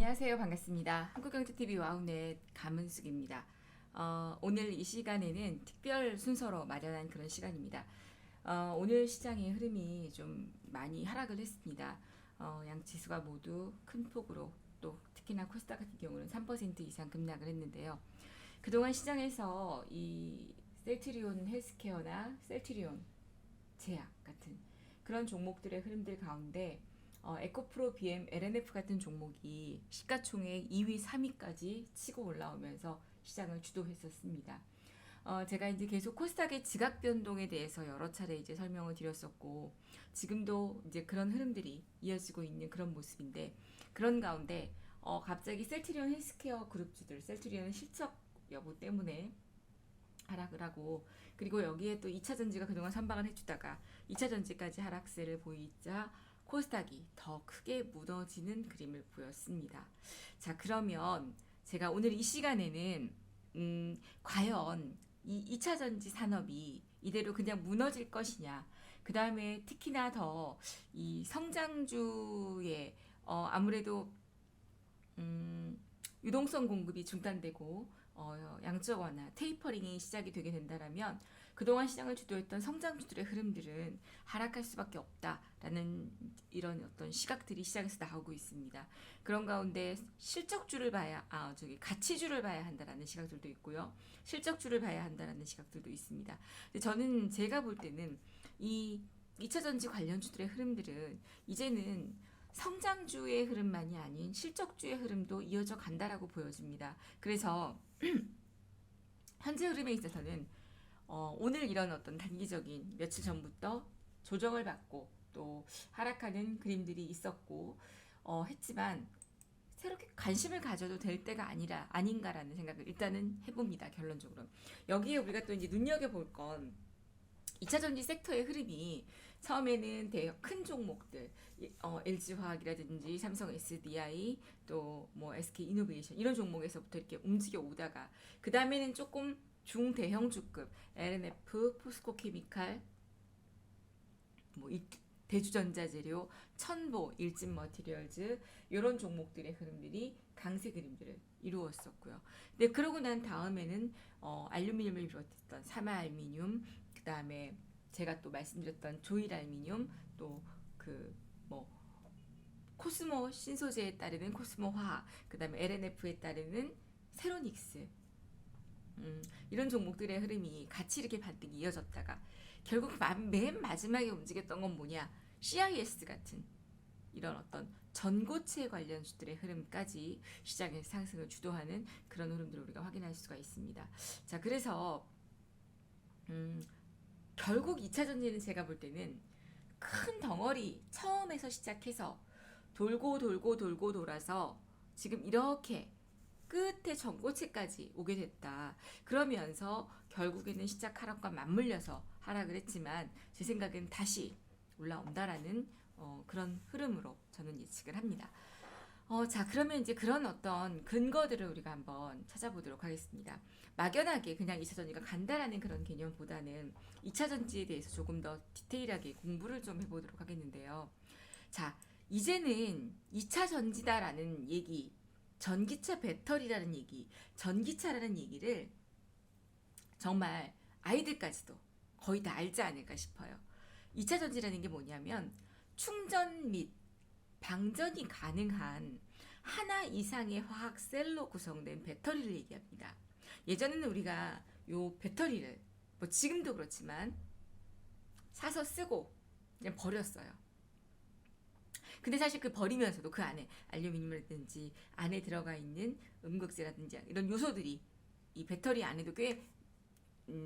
안녕하세요. 반갑습니다. 한국경제TV 와우넷 감은숙입니다. 오늘 이 시간에는 특별 순서로 마련한 그런 시간입니다. 오늘 시장의 흐름이 좀 많이 하락을 했습니다. 양 지수가 모두 큰 폭으로 또 특히나 코스닥 같은 경우는 3% 이상 급락을 했는데요. 그동안 시장에서 이 셀트리온 헬스케어나 셀트리온 제약 같은 그런 종목들의 흐름들 가운데 에코프로, BM, LNF 같은 종목이 시가총액 2위, 3위까지 치고 올라오면서 시장을 주도했었습니다. 제가 이제 계속 코스닥의 지각 변동에 대해서 여러 차례 이제 설명을 드렸었고, 지금도 이제 그런 흐름들이 이어지고 있는 그런 모습인데, 그런 가운데 갑자기 셀트리온 헬스케어 그룹주들, 셀트리온 실적 여부 때문에 하락을 하고, 그리고 여기에 또 2차 전지가 그동안 선방을 해주다가 2차 전지까지 하락세를 보이자 코스닥이 더 크게 무너지는 그림을 보였습니다. 자, 그러면 제가 오늘 이 시간에는 과연 이 2차 전지 산업이 이대로 그냥 무너질 것이냐, 그 다음에 특히나 더 이 성장주의 아무래도 유동성 공급이 중단되고 양적 완화, 테이퍼링이 시작이 되게 된다라면 그동안 시장을 주도했던 성장주들의 흐름들은 하락할 수밖에 없다라는 이런 어떤 시각들이 시장에서 나오고 있습니다. 그런 가운데 실적주를 봐야 가치주를 봐야 한다라는 시각들도 있고요. 실적주를 봐야 한다라는 시각들도 있습니다. 근데 저는 제가 볼 때는 이 2차 전지 관련주들의 흐름들은 이제는 성장주의 흐름만이 아닌 실적주의 흐름도 이어져 간다라고 보여집니다. 그래서 현재 흐름에 있어서는 오늘 이런 어떤 단기적인 며칠 전부터 조정을 받고 또 하락하는 그림들이 있었고 했지만 새롭게 관심을 가져도 될 때가 아닌가라는 생각을 일단은 해봅니다. 결론적으로 여기에 우리가 또 이제 눈여겨볼 건 2차 전지 섹터의 흐름이 처음에는 큰 종목들, LG화학이라든지 삼성 SDI, 또 뭐 SK 이노베이션 이런 종목에서부터 이렇게 움직여 오다가 그 다음에는 조금 중대형 주급, LNF, 포스코 케미칼, 뭐 대주전자재료, 천보, 일진 머티리얼즈 이런 종목들의 흐름들이 강세 그림들을 이루었었고요. 근데 그러고 난 다음에는 알루미늄을 비롯했던 사마알루미늄, 그 다음에 제가 또 말씀드렸던 조일알루미늄, 또 그 뭐 코스모 신소재에 따르는 코스모 화학, 그 다음에 LNF에 따르는 세로닉스, 이런 종목들의 흐름이 같이 이렇게 반등이 이어졌다가 결국 맨 마지막에 움직였던 건 뭐냐? CIS 같은 이런 어떤 전고체 관련주들의 흐름까지 시장의 상승을 주도하는 그런 흐름들을 우리가 확인할 수가 있습니다. 자, 그래서 결국 2차 전지는 제가 볼 때는 큰 덩어리 처음에서 시작해서 돌고 돌아서 지금 이렇게 끝에 전고체까지 오게 됐다. 그러면서 결국에는 시작 하락과 맞물려서 하락을 했지만 제 생각엔 다시 올라온다라는 그런 흐름으로 저는 예측을 합니다. 자, 그러면 이제 그런 어떤 근거들을 우리가 한번 찾아보도록 하겠습니다. 막연하게 그냥 2차 전지가 간다라는 그런 개념보다는 2차 전지에 대해서 조금 더 디테일하게 공부를 좀 해보도록 하겠는데요. 자, 이제는 2차 전지다라는 얘기, 전기차 배터리라는 얘기, 전기차라는 얘기를 정말 아이들까지도 거의 다 알지 않을까 싶어요. 2차 전지라는 게 뭐냐면 충전 및 방전이 가능한 하나 이상의 화학셀로 구성된 배터리를 얘기합니다. 예전에는 우리가 요 배터리를 뭐 지금도 그렇지만 사서 쓰고 그냥 버렸어요. 근데 사실 그 버리면서도 그 안에 알루미늄이라든지 안에 들어가 있는 음극재라든지 이런 요소들이 이 배터리 안에도 꽤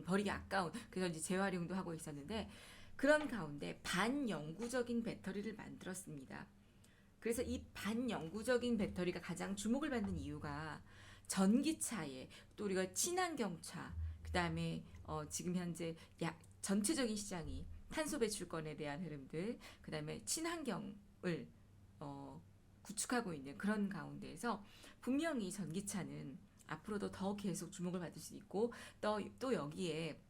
버리기 아까운, 그래서 이제 재활용도 하고 있었는데 그런 가운데 반영구적인 배터리를 만들었습니다. 그래서 이 반영구적인 배터리가 가장 주목을 받는 이유가 전기차에 또 우리가 친환경차, 그 다음에 지금 현재 전체적인 시장이 탄소 배출권에 대한 흐름들, 그 다음에 친환경을 구축하고 있는 그런 가운데에서 분명히 전기차는 앞으로도 더 계속 주목을 받을 수 있고 또 여기에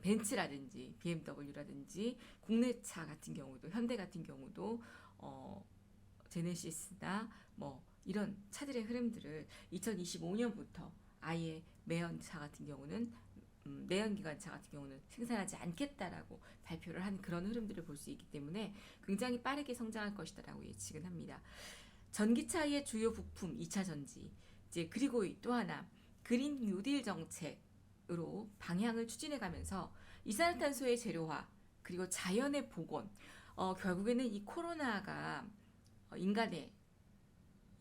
벤츠라든지 BMW라든지 국내 차 같은 경우도 현대 같은 경우도 제네시스나 뭐 이런 차들의 흐름들을 2025년부터 아예 매연차 같은 경우는 내연기관차 같은 경우는 생산하지 않겠다라고 발표를 한 그런 흐름들을 볼 수 있기 때문에 굉장히 빠르게 성장할 것이다라고 예측은 합니다. 전기차의 주요 부품 2차 전지, 이제 그리고 또 하나 그린 뉴딜 정책으로 방향을 추진해 가면서 이산화탄소의 재료화 그리고 자연의 복원, 결국에는 이 코로나가 인간의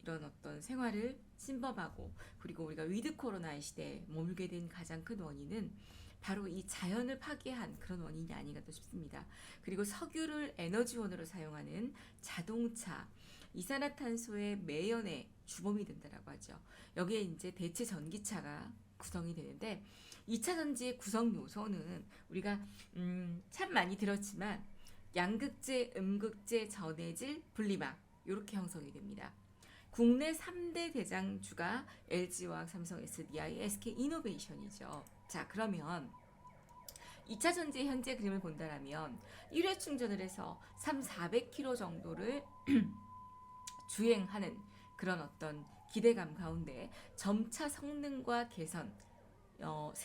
이런 어떤 생활을 침범하고 그리고 우리가 위드 코로나의 시대에 머물게 된 가장 큰 원인은 바로 이 자연을 파괴한 그런 원인이 아닌가 싶습니다. 그리고 석유를 에너지원으로 사용하는 자동차, 이산화탄소의 매연의 주범이 된다라고 하죠. 여기에 이제 대체 전기차가 구성이 되는데 2차 전지의 구성 요소는 우리가 참 많이 들었지만 양극재, 음극재, 전해질, 분리막 이렇게 형성이 됩니다. 국내 3대 대장주가 LG화학, 삼성, SDI, SK이노베이션이죠. 자, 그러면 2차 전지의 현재 그림을 본다면 1회 충전을 해서 400km 정도를 주행하는 그런 어떤 기대감 가운데 점차 성능과 개선,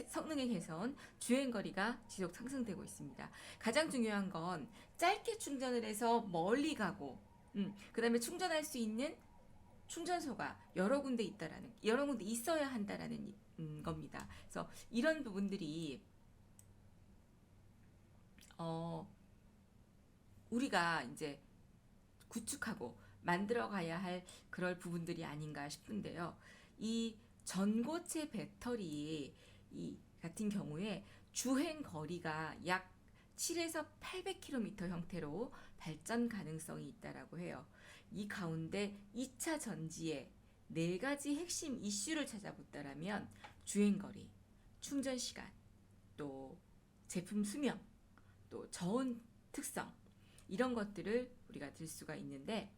성능의 개선, 주행거리가 지속 상승되고 있습니다. 가장 중요한 건 짧게 충전을 해서 멀리 가고, 그 다음에 충전할 수 있는 충전소가 여러 군데 있어야 한다라는 겁니다. 그래서 이런 부분들이 우리가 이제 구축하고 만들어 가야 할 그럴 부분들이 아닌가 싶은데요. 이 전고체 배터리 같은 경우에 주행 거리가 약 7에서 800km 형태로 발전 가능성이 있다라고 해요. 이 가운데 2차 전지의 4가지 핵심 이슈를 찾아본다면 주행거리, 충전시간, 또 제품 수명, 또 저온 특성 이런 것들을 우리가 들 수가 있는데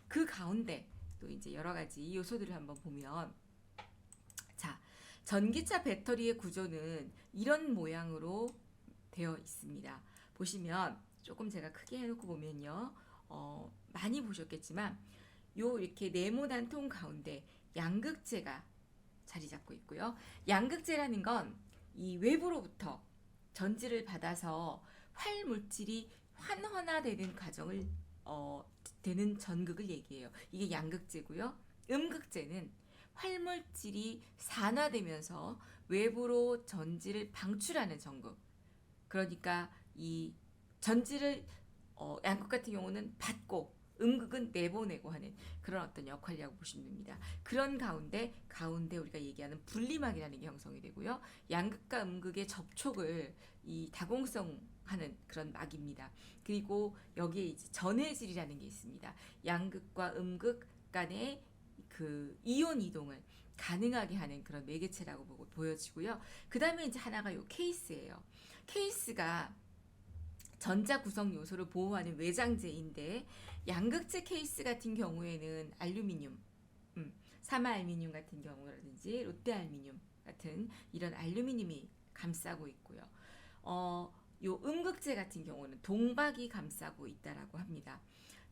그 가운데 또 이제 여러 가지 요소들을 한번 보면 자, 전기차 배터리의 구조는 이런 모양으로 되어 있습니다. 보시면 조금 제가 크게 해놓고 보면요. 많이 보셨겠지만 요 이렇게 네모난 통 가운데 양극재가 자리 잡고 있고요. 양극재라는 건 이 외부로부터 전지를 받아서 활물질이 환원화되는 과정을 되는 전극을 얘기해요. 이게 양극재고요. 음극재는 활물질이 산화되면서 외부로 전지를 방출하는 전극. 그러니까 이 전지를 양극 같은 경우는 받고 음극은 내보내고 하는 그런 어떤 역할이라고 보시면 됩니다. 그런 가운데 우리가 얘기하는 분리막이라는 게 형성이 되고요. 양극과 음극의 접촉을 이 다공성하는 그런 막입니다. 그리고 여기에 이제 전해질이라는 게 있습니다. 양극과 음극 간의 그 이온 이동을 가능하게 하는 그런 매개체라고 보여지고요. 그 다음에 이제 하나가 요 케이스예요. 케이스가 전자 구성 요소를 보호하는 외장재인데 양극재 케이스 같은 경우에는 알루미늄, 사마알루미늄 같은 경우라든지 롯데알루미늄 같은 이런 알루미늄이 감싸고 있고요. 요 음극재 같은 경우는 동박이 감싸고 있다라고 합니다.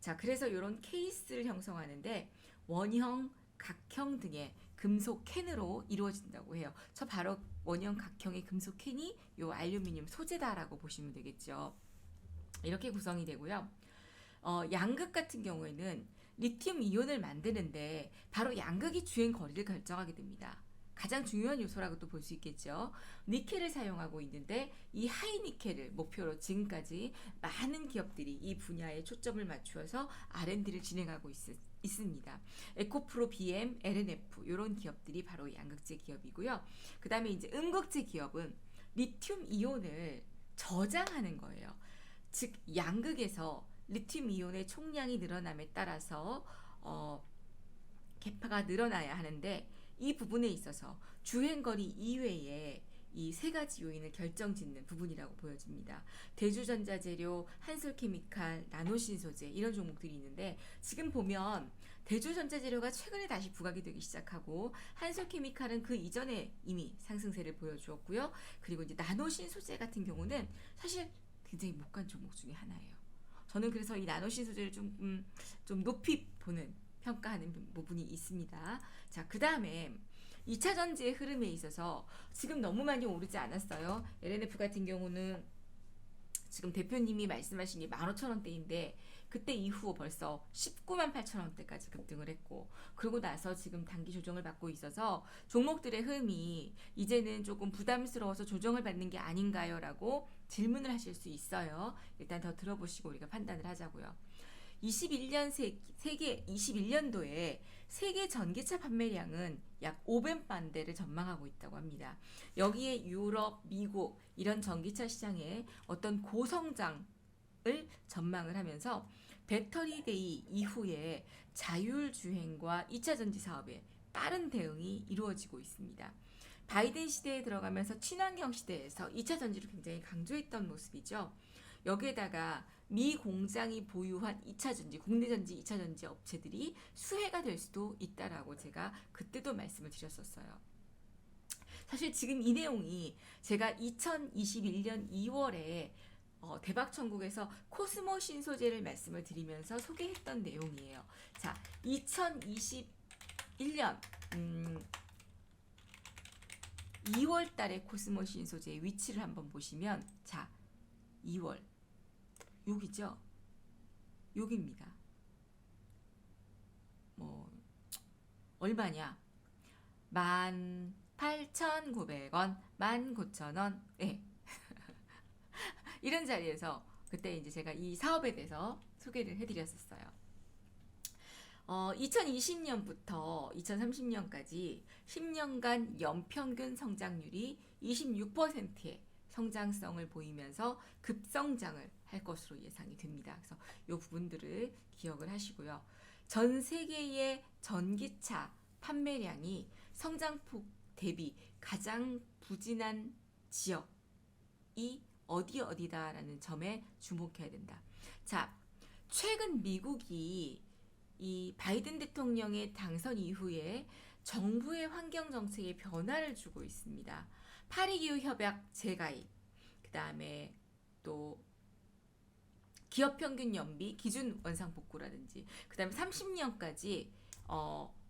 자, 그래서 이런 케이스를 형성하는데 원형, 각형 등의 금속 캔으로 이루어진다고 해요. 저 바로 원형, 각형의 금속 캔이 요 알루미늄 소재다라고 보시면 되겠죠. 이렇게 구성이 되고요. 양극 같은 경우에는 리튬 이온을 만드는데 바로 양극이 주행 거리를 결정하게 됩니다. 가장 중요한 요소라고도 볼 수 있겠죠. 니켈을 사용하고 있는데 이 하이니켈을 목표로 지금까지 많은 기업들이 이 분야에 초점을 맞추어서 R&D를 진행하고 있습니다. 에코프로, BM, LNF 이런 기업들이 바로 양극재 기업이고요. 그 다음에 이제 음극재 기업은 리튬 이온을 저장하는 거예요. 즉 양극에서 리튬 이온의 총량이 늘어남에 따라서 계파가 늘어나야 하는데 이 부분에 있어서 주행거리 이외에 이 세 가지 요인을 결정짓는 부분이라고 보여집니다. 대주전자재료, 한솔케미칼, 나노신소재 이런 종목들이 있는데 지금 보면 대주전자재료가 최근에 다시 부각이 되기 시작하고 한솔케미칼은 그 이전에 이미 상승세를 보여주었고요. 그리고 이제 나노신소재 같은 경우는 사실 굉장히 못 간 종목 중에 하나예요. 저는 그래서 이 나노신소재를 좀 높이 보는 평가하는 부분이 있습니다. 자, 그 다음에 2차 전지의 흐름에 있어서 지금 너무 많이 오르지 않았어요. LNF 같은 경우는 지금 대표님이 말씀하신 게 15,000원대인데 그때 이후 벌써 19만 8천 원대까지 급등을 했고, 그러고 나서 지금 단기 조정을 받고 있어서 종목들의 흐름이 이제는 조금 부담스러워서 조정을 받는 게 아닌가요? 라고 질문을 하실 수 있어요. 일단 더 들어보시고 우리가 판단을 하자고요. 21년도에 세계 전기차 판매량은 약 500만 대를 전망하고 있다고 합니다. 여기에 유럽, 미국 이런 전기차 시장의 어떤 고성장을 전망을 하면서 배터리데이 이후에 자율주행과 2차 전지 사업에 빠른 대응이 이루어지고 있습니다. 바이든 시대에 들어가면서 친환경 시대에서 2차 전지를 굉장히 강조했던 모습이죠. 여기에다가 미 공장이 보유한 2차 전지, 국내 전지, 2차 전지 업체들이 수혜가 될 수도 있다라고 제가 그때도 말씀을 드렸었어요. 사실 지금 이 내용이 제가 2021년 2월에 대박천국에서 코스모 신소재를 말씀을 드리면서 소개했던 내용이에요. 자, 2021년 2월 달에 코스모 신소재의 위치를 한번 보시면, 자, 2월 여기죠. 여기입니다. 뭐 얼마냐? 18,900원, 19,000원. 네. 이런 자리에서 그때 이제 제가 이 사업에 대해서 소개를 해드렸었어요. 2020년부터 2030년까지 10년간 연평균 성장률이 26%의 성장성을 보이면서 급성장을 할 것으로 예상이 됩니다. 그래서 이 부분들을 기억을 하시고요. 전 세계의 전기차 판매량이 성장폭 대비 가장 부진한 지역이 어디다라는 점에 주목해야 된다. 자, 최근 미국이 이 바이든 대통령의 당선 이후에 정부의 환경 정책에 변화를 주고 있습니다. 파리기후 협약 재가입, 그 다음에 또 기업 평균 연비 기준 원상 복구라든지, 그 다음에 30년까지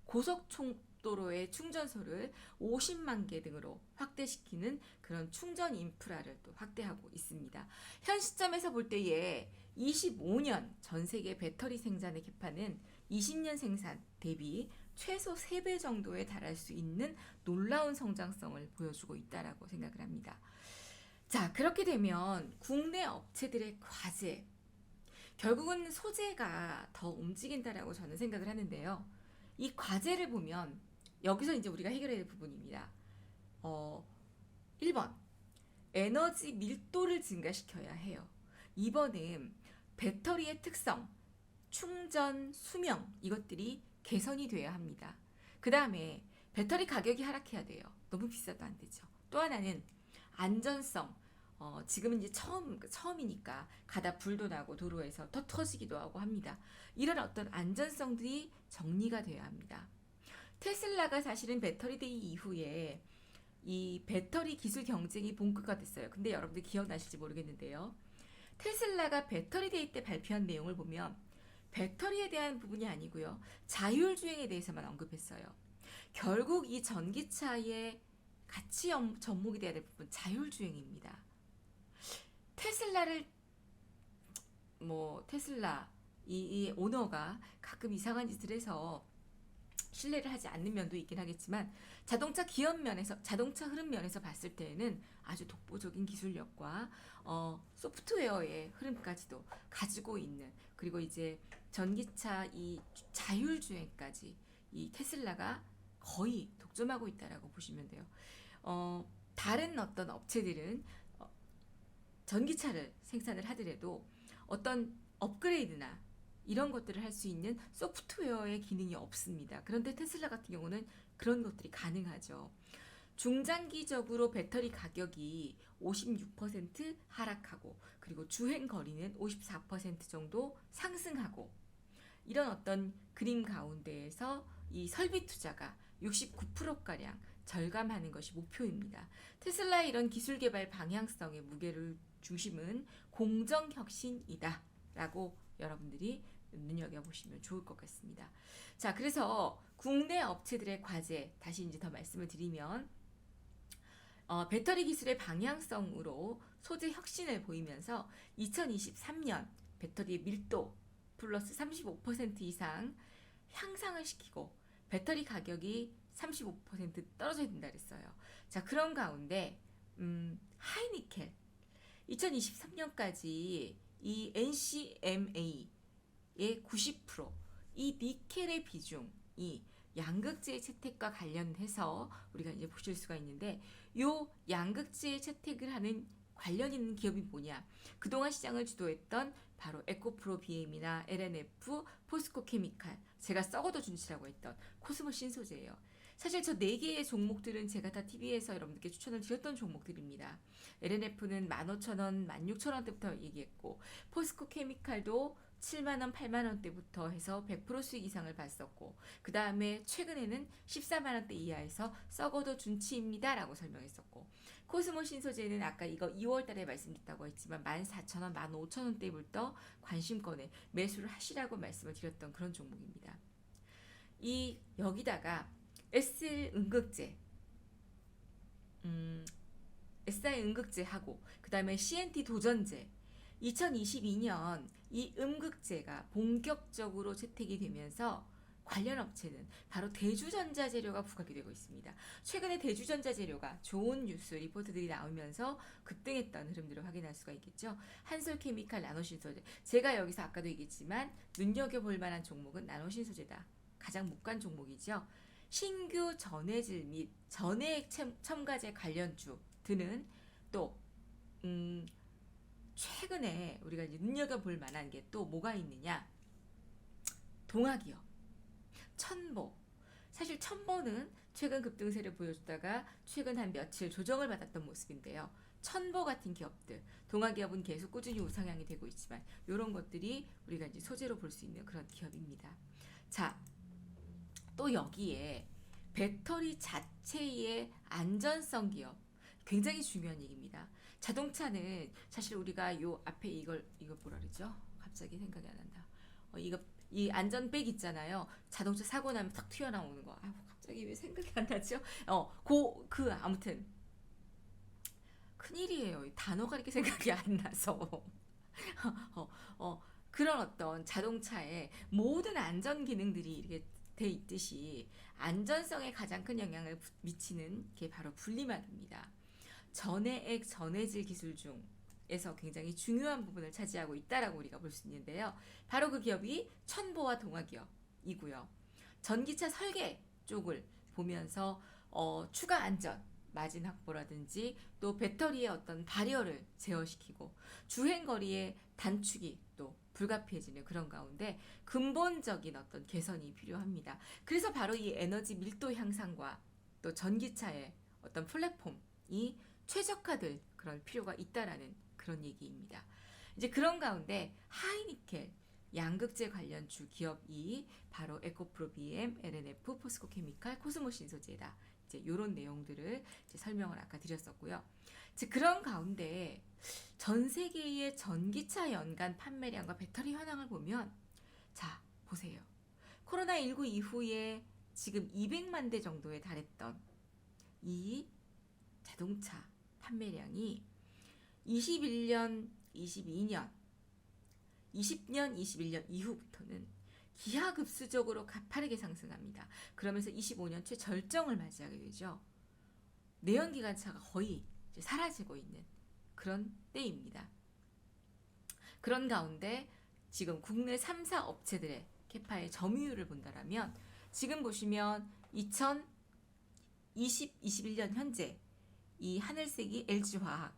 고속도로의 충전소를 50만 개 등으로 확대시키는 그런 충전 인프라를 또 확대하고 있습니다. 현 시점에서 볼 때에 25년 전 세계 배터리 생산의 캐파는 20년 생산 대비 최소 3배 정도에 달할 수 있는 놀라운 성장성을 보여주고 있다라고 생각을 합니다. 자, 그렇게 되면 국내 업체들의 과제, 결국은 소재가 더 움직인다라고 저는 생각을 하는데요. 이 과제를 보면 여기서 이제 우리가 해결해야 될 부분입니다. 1번, 에너지 밀도를 증가시켜야 해요. 2번은 배터리의 특성, 충전 수명, 이것들이 개선이 돼야 합니다. 그 다음에 배터리 가격이 하락해야 돼요. 너무 비싸도 안 되죠. 또 하나는 안전성. 지금은 이제 처음이니까 가다 불도 나고 도로에서 터지기도 하고 합니다. 이런 어떤 안전성들이 정리가 돼야 합니다. 테슬라가 사실은 배터리 데이 이후에 이 배터리 기술 경쟁이 본격화가 됐어요. 근데 여러분들 기억나실지 모르겠는데요. 테슬라가 배터리 데이 때 발표한 내용을 보면 배터리에 대한 부분이 아니고요. 자율주행에 대해서만 언급했어요. 결국 이 전기차의 가치 접목이 돼야 될 부분, 자율주행입니다. 테슬라 이 오너가 가끔 이상한 짓을 해서 신뢰를 하지 않는 면도 있긴 하겠지만, 자동차 기업 면에서, 자동차 흐름 면에서 봤을 때에는 아주 독보적인 기술력과 소프트웨어의 흐름까지도 가지고 있는, 그리고 이제 전기차 이 자율주행까지 이 테슬라가 거의 독점하고 있다라고 보시면 돼요. 다른 어떤 업체들은 전기차를 생산을 하더라도 어떤 업그레이드나 이런 것들을 할 수 있는 소프트웨어의 기능이 없습니다. 그런데 테슬라 같은 경우는 그런 것들이 가능하죠. 중장기적으로 배터리 가격이 56% 하락하고, 그리고 주행 거리는 54% 정도 상승하고, 이런 어떤 그림 가운데에서 이 설비 투자가 69%가량 절감하는 것이 목표입니다. 테슬라의 이런 기술 개발 방향성의 무게를 중심은 공정혁신이다 라고 여러분들이 눈여겨보시면 좋을 것 같습니다. 자, 그래서 국내 업체들의 과제 다시 이제 더 말씀을 드리면 배터리 기술의 방향성으로 소재 혁신을 보이면서 2023년 배터리의 밀도 플러스 35% 이상 향상을 시키고 배터리 가격이 35% 떨어져야 된다 그랬어요. 자, 그런 가운데 하이니켈 2023년까지 이 NCMA의 90%, 이 니켈의 비중이 양극재의 채택과 관련해서 우리가 이제 보실 수가 있는데, 요 양극재의 채택을 하는 관련 있는 기업이 뭐냐? 그동안 시장을 주도했던 바로 에코프로 BM이나 LNF, 포스코 케미칼, 제가 썩어도 준치라고 했던 코스모 신소재예요. 사실 저 4개의 종목들은 제가 다 TV에서 여러분들께 추천을 드렸던 종목들입니다. LNF는 15,000원, 16,000원대부터 얘기했고, 포스코 케미칼도 7만원, 8만원대부터 해서 100% 수익 이상을 봤었고, 그 다음에 최근에는 14만원대 이하에서 썩어도 준치입니다 라고 설명했었고, 코스모 신소재는 아까 이거 2월달에 말씀드렸다고 했지만 14,000원, 15,000원대부터 관심권에 매수를 하시라고 말씀을 드렸던 그런 종목입니다. 여기다가 SR 응극제하고 그 다음에 CNT 도전제 2022년 이 음극재가 본격적으로 채택이 되면서 관련 업체는 바로 대주전자재료가 부각이 되고 있습니다. 최근에 대주전자재료가 좋은 뉴스 리포트들이 나오면서 급등했던 흐름들을 확인할 수가 있겠죠. 한솔케미칼, 나노신소재. 제가 여기서 아까도 얘기했지만 눈여겨볼 만한 종목은 나노신소재다. 가장 묵관 종목이죠. 신규 전해질 및 전해액 첨가제 관련주 드는 또 최근에 우리가 이제 눈여겨볼 만한 게 또 뭐가 있느냐? 동학이요. 천보. 사실 천보는 최근 급등세를 보여주다가 최근 한 며칠 조정을 받았던 모습인데요. 천보 같은 기업들, 동학기업은 계속 꾸준히 우상향이 되고 있지만 이런 것들이 우리가 이제 소재로 볼 수 있는 그런 기업입니다. 자, 또 여기에 배터리 자체의 안전성 기업 굉장히 중요한 얘기입니다. 자동차는 사실 우리가 요 앞에 이거 뭐라 그러죠? 갑자기 생각이 안 난다. 이 안전백 있잖아요. 자동차 사고 나면 탁 튀어나오는 거. 갑자기 왜 생각이 안 나죠? 아무튼 큰일이에요. 단어가 이렇게 생각이 안 나서. 그런 어떤 자동차의 모든 안전 기능들이 이렇게 돼 있듯이 안전성에 가장 큰 영향을 미치는 게 바로 분리막입니다. 전해액 전해질 기술 중에서 굉장히 중요한 부분을 차지하고 있다라고 우리가 볼 수 있는데요. 바로 그 기업이 천보와 동학기업이고요. 전기차 설계 쪽을 보면서 추가 안전, 마진 확보라든지 또 배터리의 어떤 발열을 제어시키고 주행거리의 단축이 또 불가피해지는 그런 가운데 근본적인 어떤 개선이 필요합니다. 그래서 바로 이 에너지 밀도 향상과 또 전기차의 어떤 플랫폼이 최적화될 그럴 필요가 있다라는 그런 얘기입니다. 이제 그런 가운데 하이니켈 양극재 관련주 기업이 바로 에코프로 BM, LNF, 포스코 케미칼, 코스모 신소재다. 이제 이런 내용들을 이제 설명을 아까 드렸었고요. 즉 그런 가운데 전 세계의 전기차 연간 판매량과 배터리 현황을 보면 자 보세요. 코로나19 이후에 지금 200만 대 정도에 달했던 이 자동차 판매량이 21년, 22년, 20년, 21년 이후부터는 기하급수적으로 가파르게 상승합니다. 그러면서 25년 최절정을 맞이하게 되죠. 내연기관차가 거의 이제 사라지고 있는 그런 때입니다. 그런 가운데 지금 국내 3사 업체들의 캐파의 점유율을 본다라면 지금 보시면 2021년 현재 이 하늘색이 LG화학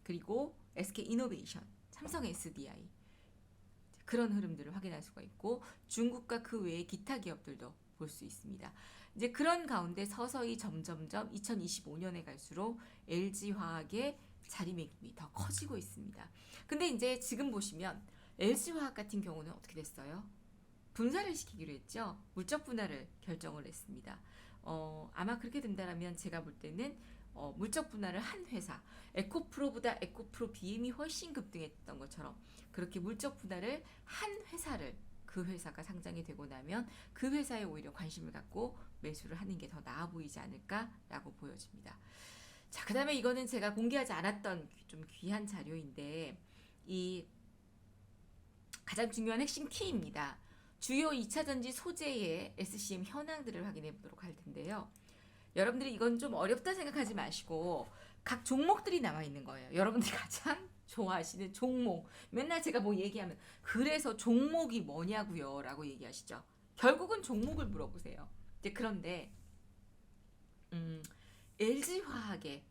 그리고 SK이노베이션, 삼성 SDI 그런 흐름들을 확인할 수가 있고 중국과 그 외의 기타 기업들도 볼 수 있습니다. 이제 그런 가운데 서서히 점점점 2025년에 갈수록 LG화학의 자리매김이 더 커지고 있습니다. 근데 이제 지금 보시면 LG화학 같은 경우는 어떻게 됐어요? 분사를 시키기로 했죠. 물적 분할을 결정을 했습니다. 아마 그렇게 된다면 제가 볼 때는 물적 분할을 한 회사, 에코프로보다 에코프로 BM이 훨씬 급등했던 것처럼 그렇게 물적 분할을 한 회사를 그 회사가 상장이 되고 나면 그 회사에 오히려 관심을 갖고 매수를 하는 게 더 나아 보이지 않을까라고 보여집니다. 자, 그 다음에 이거는 제가 공개하지 않았던 좀 귀한 자료인데 이 가장 중요한 핵심 키입니다. 주요 2차전지 소재의 SCM 현황들을 확인해 보도록 할 텐데요. 여러분들이 이건 좀 어렵다 생각하지 마시고 각 종목들이 나와 있는 거예요. 여러분들이 가장 좋아하시는 종목. 맨날 제가 뭐 얘기하면 그래서 종목이 뭐냐고요 라고 얘기하시죠. 결국은 종목을 물어보세요. 이제 그런데 LG화학에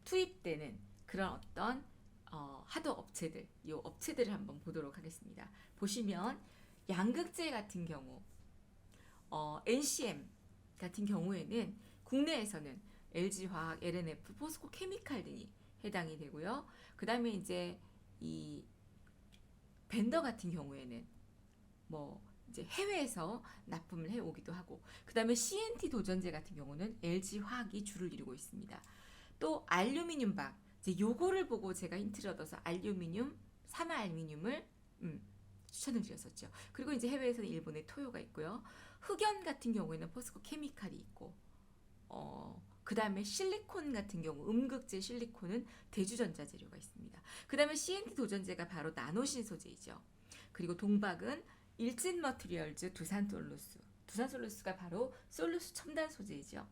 투입되는 그런 어떤 하도 업체들, 이 업체들을 한번 보도록 하겠습니다. 보시면 양극재 같은 경우, NCM 같은 경우에는 국내에서는 LG화학, LNF, 포스코케미칼 등이 해당이 되고요. 그 다음에 이제 이 벤더 같은 경우에는 뭐 이제 해외에서 납품을 해오기도 하고, 그 다음에 CNT 도전제 같은 경우는 LG화학이 주를 이루고 있습니다. 또 알루미늄박, 이제 요거를 보고 제가 힌트를 얻어서 알루미늄, 사마알루미늄을 추천을 드렸었죠. 그리고 이제 해외에서는 일본의 토요가 있고요. 흑연 같은 경우에는 포스코 케미칼이 있고, 그 다음에 실리콘 같은 경우 음극재 실리콘은 대주전자 재료가 있습니다. 그 다음에 CNT 도전제가 바로 나노신 소재이죠. 그리고 동박은 일진 머티리얼즈 두산솔루스, 두산솔루스가 바로 솔루스 첨단 소재이죠.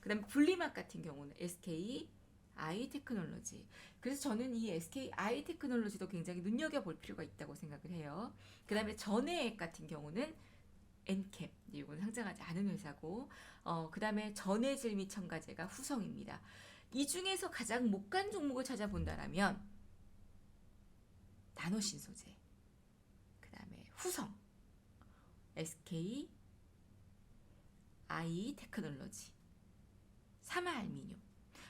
그 다음에 분리막 같은 경우는 SK 아이테크놀로지. 그래서 저는 이 SK 아이테크놀로지도 굉장히 눈여겨볼 필요가 있다고 생각을 해요. 그 다음에 전해액 같은 경우는 엔캡, 이건 상장하지 않은 회사고, 그 다음에 전해질 및 첨가제가 후성입니다. 이 중에서 가장 못 간 종목을 찾아본다라면 나노신 소재, 그 다음에 후성, SK 아이테크놀로지, 사마알루미늄,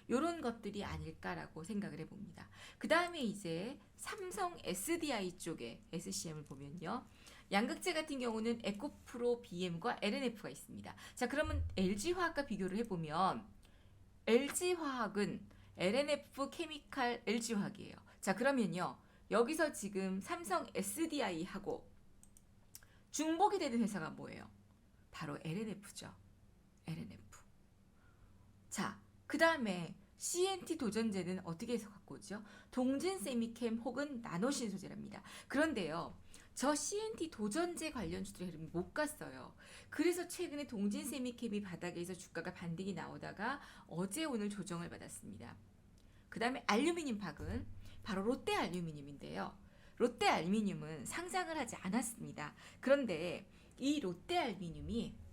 이런 것들이 아닐까라고 생각을 해봅니다. 그 다음에 이제 삼성 SDI 쪽에 SCM을 보면요. 양극재 같은 경우는 에코프로 BM과 LNF가 있습니다. 자, 그러면 LG화학과 비교를 해보면 LG화학은 LNF 케미칼 LG화학이에요. 자, 그러면요. 여기서 지금 삼성 SDI하고 중복이 되는 회사가 뭐예요? 바로 LNF죠. LNF. 자, 그 다음에 CNT 도전제는 어떻게 해서 갖고 오죠? 동진 세미캠 혹은 나노신 소재랍니다. 그런데요. 저 CNT 도전제 관련 주들이 못 갔어요. 그래서 최근에 동진 세미캠이 바닥에서 주가가 반등이 나오다가 어제 오늘 조정을 받았습니다. 그 다음에 알루미늄 박은 바로 롯데 알루미늄인데요. 롯데 알루미늄은 상장을 하지 않았습니다. 그런데 이 롯데 알루미늄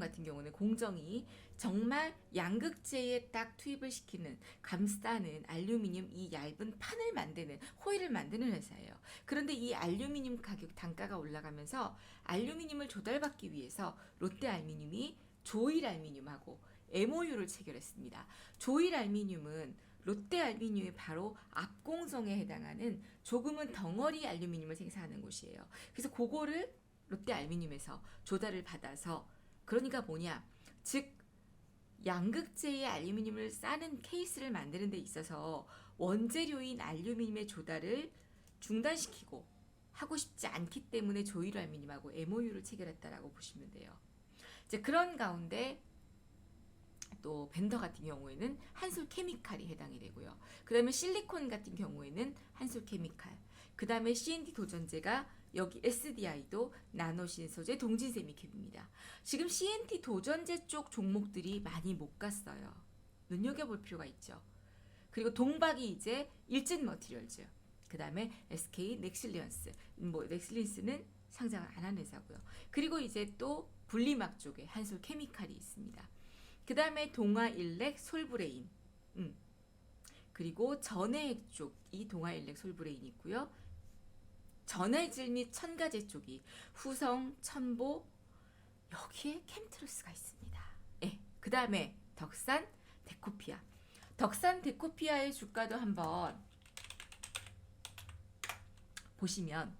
같은 경우는 공정이 정말 양극재에 딱 투입을 시키는, 감싸는 알루미늄 이 얇은 판을 만드는, 호일을 만드는 회사예요. 그런데 이 알루미늄 가격 단가가 올라가면서 알루미늄을 조달받기 위해서 롯데 알루미늄이 조일 알루미늄하고 MOU를 체결했습니다. 조일 알루미늄은 롯데 알루미늄의 바로 앞공정에 해당하는 조금은 덩어리 알루미늄을 생산하는 곳이에요. 그래서 그거를 롯데 알루미늄에서 조달을 받아서, 그러니까 뭐냐, 즉 양극재의 알루미늄을 싸는 케이스를 만드는 데 있어서 원재료인 알루미늄의 조달을 중단시키고 하고 싶지 않기 때문에 조일 알루미늄하고 MOU를 체결했다라고 보시면 돼요. 이제 그런 가운데 또 벤더 같은 경우에는 한솔 케미칼이 해당이 되고요. 그 다음에 실리콘 같은 경우에는 한솔 케미칼, 그 다음에 CNT 도전제가 여기 SDI도 나노신 소재 동진세미캡입니다. 지금 CNT 도전제 쪽 종목들이 많이 못 갔어요. 눈여겨볼 필요가 있죠. 그리고 동박이 이제 일진 머티리얼즈, 그 다음에 SK 넥실리언스, 넥실리언스는 상장을 안 한 회사고요. 그리고 이제 또 분리막 쪽에 한솔 케미칼이 있습니다. 그 다음에 동아일렉 솔브레인, 그리고 전해액 쪽이 동아일렉 솔브레인이 있고요. 전해질 및 첨가제 쪽이 후성, 첨보, 여기에 캠트루스가 있습니다. 예, 그 다음에 덕산, 데코피아. 덕산, 데코피아의 주가도 한번 보시면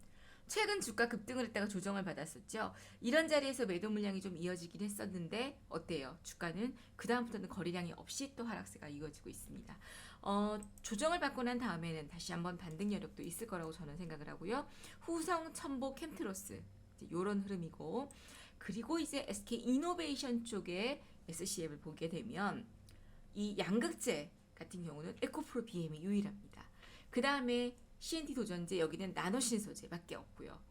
최근 주가 급등을 했다가 조정을 받았었죠. 이런 자리에서 매도 물량이 좀 이어지긴 했었는데 어때요? 주가는 그 다음부터는 거래량이 없이 또 하락세가 이어지고 있습니다. 조정을 받고 난 다음에는 다시 한번 반등 여력도 있을 거라고 저는 생각을 하고요. 후성, 첨보, 캠트로스 이런 흐름이고, 그리고 이제 SK 이노베이션 쪽에 SCM을 보게 되면 이 양극재 같은 경우는 에코프로 BM이 유일합니다. 그 다음에 CNT 도전제, 여기는 나노신소재밖에 없고요.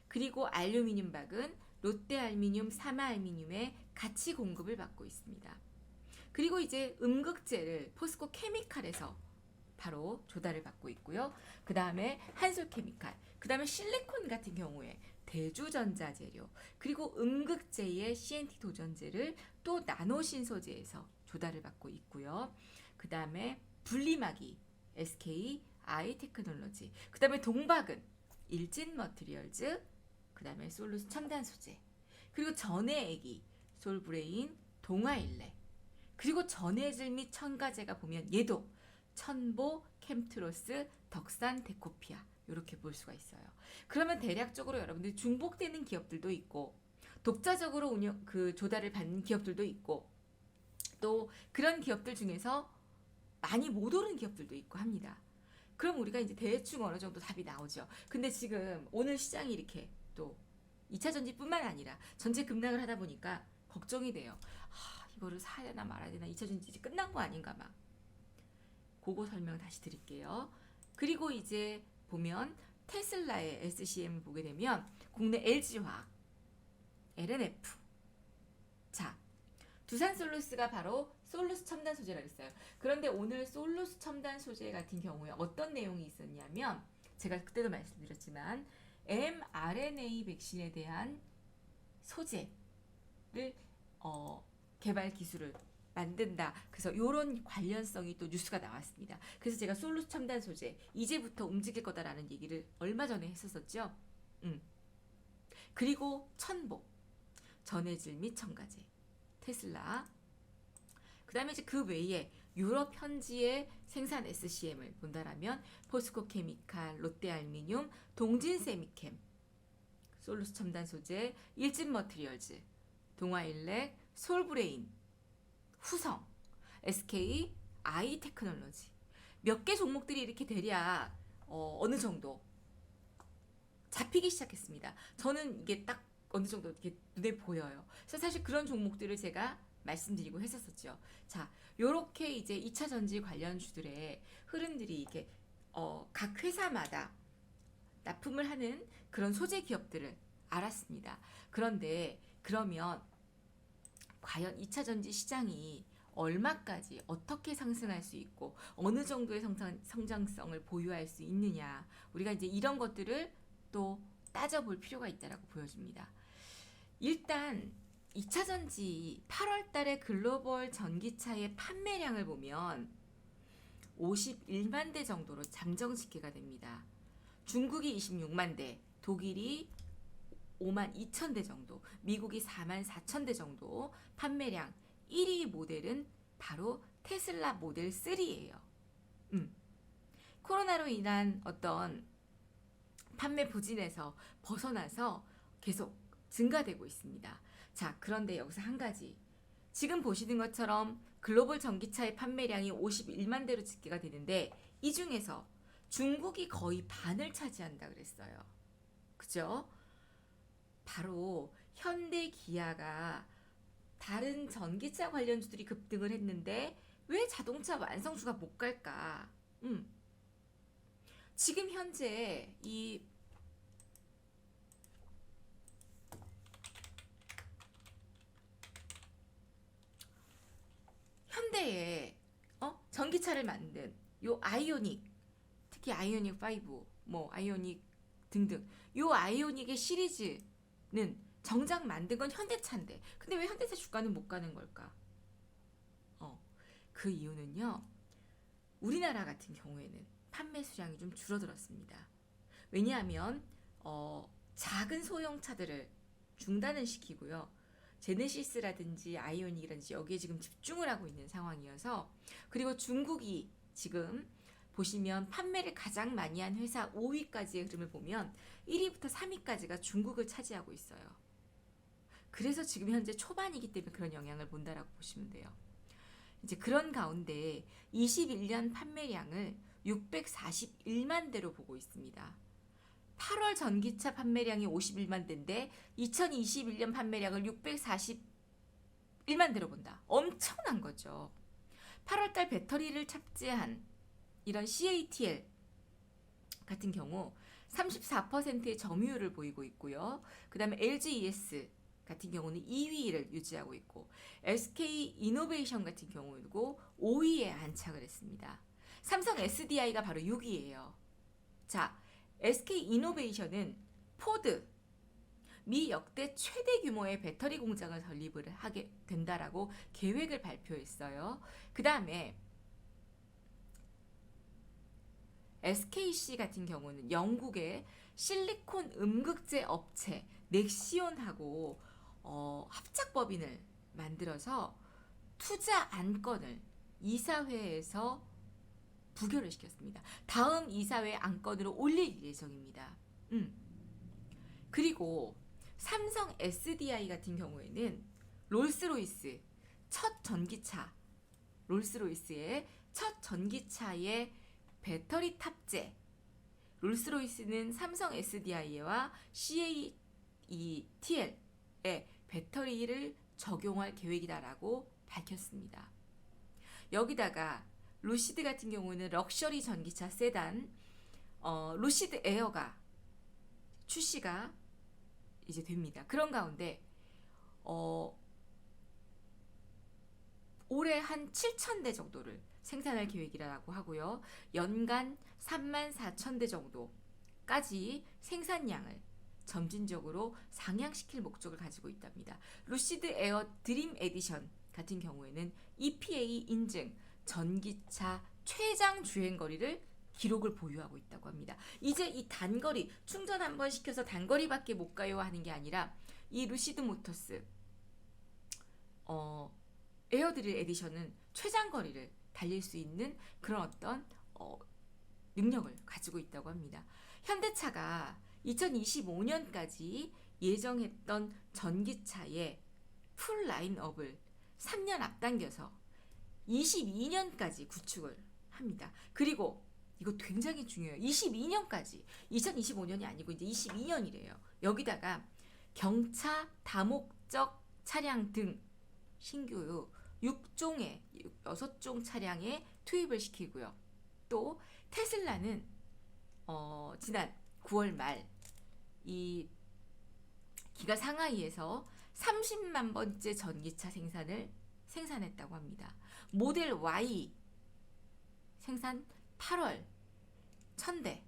그리고 알루미늄 박은 롯데알미늄, 사마알미늄에 같이 공급을 받고 있습니다. 그리고 이제 음극재를 포스코 케미칼에서 바로 조달을 받고 있고요. 그 다음에 한솔케미칼, 그 다음에 실리콘 같은 경우에 대주전자재료, 그리고 음극재의 CNT 도전제를 또 나노신소재에서 조달을 받고 있고요. 그 다음에 분리막이 SK 아이테크놀로지, 그 다음에 동박은 일진머티리얼즈, 그 다음에 솔루스 첨단소재, 그리고 전해액이 솔브레인, 동아일렉, 그리고 전해질 및 첨가제가 보면 얘도 천보, 캠트로스, 덕산, 데코피아 이렇게 볼 수가 있어요. 그러면 대략적으로 여러분들 중복되는 기업들도 있고 독자적으로 조달을 받는 기업들도 있고 또 그런 기업들 중에서 많이 못 오른 기업들도 있고 합니다. 그럼 우리가 이제 대충 어느 정도 답이 나오죠. 근데 지금 오늘 시장이 이렇게 또 2차 전지뿐만 아니라 전체 급락을 하다 보니까 걱정이 돼요. 이거를 사야 되나 말아야 되나, 2차 전지 이제 끝난 거 아닌가 막. 그거 설명 다시 드릴게요. 그리고 이제 보면 테슬라의 SCM을 보게 되면 국내 LG화학, LNF. 자, 두산솔루스가 바로 솔루스 첨단 소재라고 했어요. 그런데 오늘 솔루스 첨단 소재 같은 경우에 어떤 내용이 있었냐면, 제가 그때도 말씀드렸지만 mRNA 백신에 대한 소재를 개발 기술을 만든다. 그래서 이런 관련성이 또 뉴스가 나왔습니다. 그래서 제가 솔루스 첨단 소재 이제부터 움직일 거다라는 얘기를 얼마 전에 했었었죠. 그리고 천보, 전해질 및 첨가제, 테슬라. 그 다음에 이제 그 외에 유럽 현지의 생산 SCM을 본다라면 포스코 케미칼, 롯데알미늄, 동진세미캠, 솔루스 첨단 소재, 일진머티리얼즈, 동아일렉, 솔브레인, 후성, SK 아이테크놀로지, 몇 개 종목들이 이렇게 대략 어느 정도 잡히기 시작했습니다. 저는 이게 딱 어느 정도 이렇게 눈에 보여요. 그래서 사실 그런 종목들을 제가 말씀드리고 했었었죠. 자, 요렇게 이제 2차 전지 관련주들의 흐름들이 이게 각 회사마다 납품을 하는 그런 소재 기업들을 알았습니다. 그런데 그러면 과연 2차 전지 시장이 얼마까지 어떻게 상승할 수 있고 어느 정도의 성장성을 보유할 수 있느냐, 우리가 이제 이런 것들을 또 따져볼 필요가 있다라고 보여집니다. 일단 2차 전지 8월 달에 글로벌 전기차의 판매량을 보면 51만 대 정도로 잠정 집계가 됩니다. 중국이 26만 대, 독일이 5만 2천 대 정도, 미국이 4만 4천 대 정도 판매량. 1위 모델은 바로 테슬라 모델 3예요. 코로나로 인한 어떤 판매 부진에서 벗어나서 계속 증가되고 있습니다. 자, 그런데 여기서 한 가지. 지금 보시는 것처럼 글로벌 전기차의 판매량이 51만 대로 집계가 되는데 이 중에서 중국이 거의 반을 차지한다 그랬어요. 그죠? 바로 현대, 기아가 다른 전기차 관련주들이 급등을 했는데 왜 자동차 완성수가 못 갈까? 지금 현재 이 현대의 전기차를 만든 요 아이오닉, 특히 아이오닉 5, 뭐 아이오닉 등등, 요 아이오닉의 시리즈는 정작 만든 건 현대차인데 근데 왜 현대차 주가는 못 가는 걸까? 그 이유는요, 우리나라 같은 경우에는 판매 수량이 좀 줄어들었습니다. 왜냐하면 작은 소형차들을 중단을 시키고요, 제네시스라든지 아이오닉이라든지 여기에 지금 집중을 하고 있는 상황이어서, 그리고 중국이 지금 보시면 판매를 가장 많이 한 회사 5위까지의 흐름을 보면 1위부터 3위까지가 중국을 차지하고 있어요. 그래서 지금 현재 초반이기 때문에 그런 영향을 본다라고 보시면 돼요. 이제 그런 가운데 21년 판매량을 641만 대로 보고 있습니다. 8월 전기차 판매량이 51만 대인데 2021년 판매량을 641만 대로 본다. 엄청난 거죠. 8월달 배터리를 탑재한 이런 CATL 같은 경우 34%의 점유율을 보이고 있고요. 그 다음에 LGES 같은 경우는 2위를 유지하고 있고 SK 이노베이션 같은 경우도 5위에 안착을 했습니다. 삼성 SDI가 바로 6위예요. 자, SK 이노베이션은 포드 미 역대 최대 규모의 배터리 공장을 설립을 하게 된다라고 계획을 발표했어요. 그 다음에 SKC 같은 경우는 영국의 실리콘 음극재 업체 넥시온하고 합작법인을 만들어서 투자 안건을 이사회에서 부결을 시켰습니다. 다음 이사회 안건으로 올릴 예정입니다. 그리고 삼성 SDI 같은 경우에는 롤스로이스 첫 전기차 롤스로이스의 첫 전기차의 배터리 탑재 롤스로이스는 삼성 SDI와 CATL에 배터리를 적용할 계획이다라고 밝혔습니다. 여기다가 루시드 같은 경우는 럭셔리 전기차 세단 루시드 에어가 출시가 이제 됩니다. 그런 가운데 올해 한 7,000대 정도를 생산할 계획이라고 하고요. 연간 34,000대 정도까지 생산량을 점진적으로 상향시킬 목적을 가지고 있답니다. 루시드 에어 드림 에디션 같은 경우에는 EPA 인증 전기차 최장 주행거리를 기록을 보유하고 있다고 합니다. 이제 이 단거리 충전 한번 시켜서 단거리밖에 못 가요 하는 게 아니라 이 루시드 모터스 에어드릴 에디션은 최장거리를 달릴 수 있는 그런 어떤 능력을 가지고 있다고 합니다. 현대차가 2025년까지 예정했던 전기차의 풀 라인업을 3년 앞당겨서 22년까지 구축을 합니다. 그리고 이거 굉장히 중요해요. 22년까지 2025년이 아니고 이제 22년이래요. 여기다가 경차 다목적 차량 등 신규 6종 차량에 투입을 시키고요. 또 테슬라는 지난 9월 말 이 기가 상하이에서 30만 번째 전기차 생산했다고 합니다. 모델 Y 생산 8월 1000대,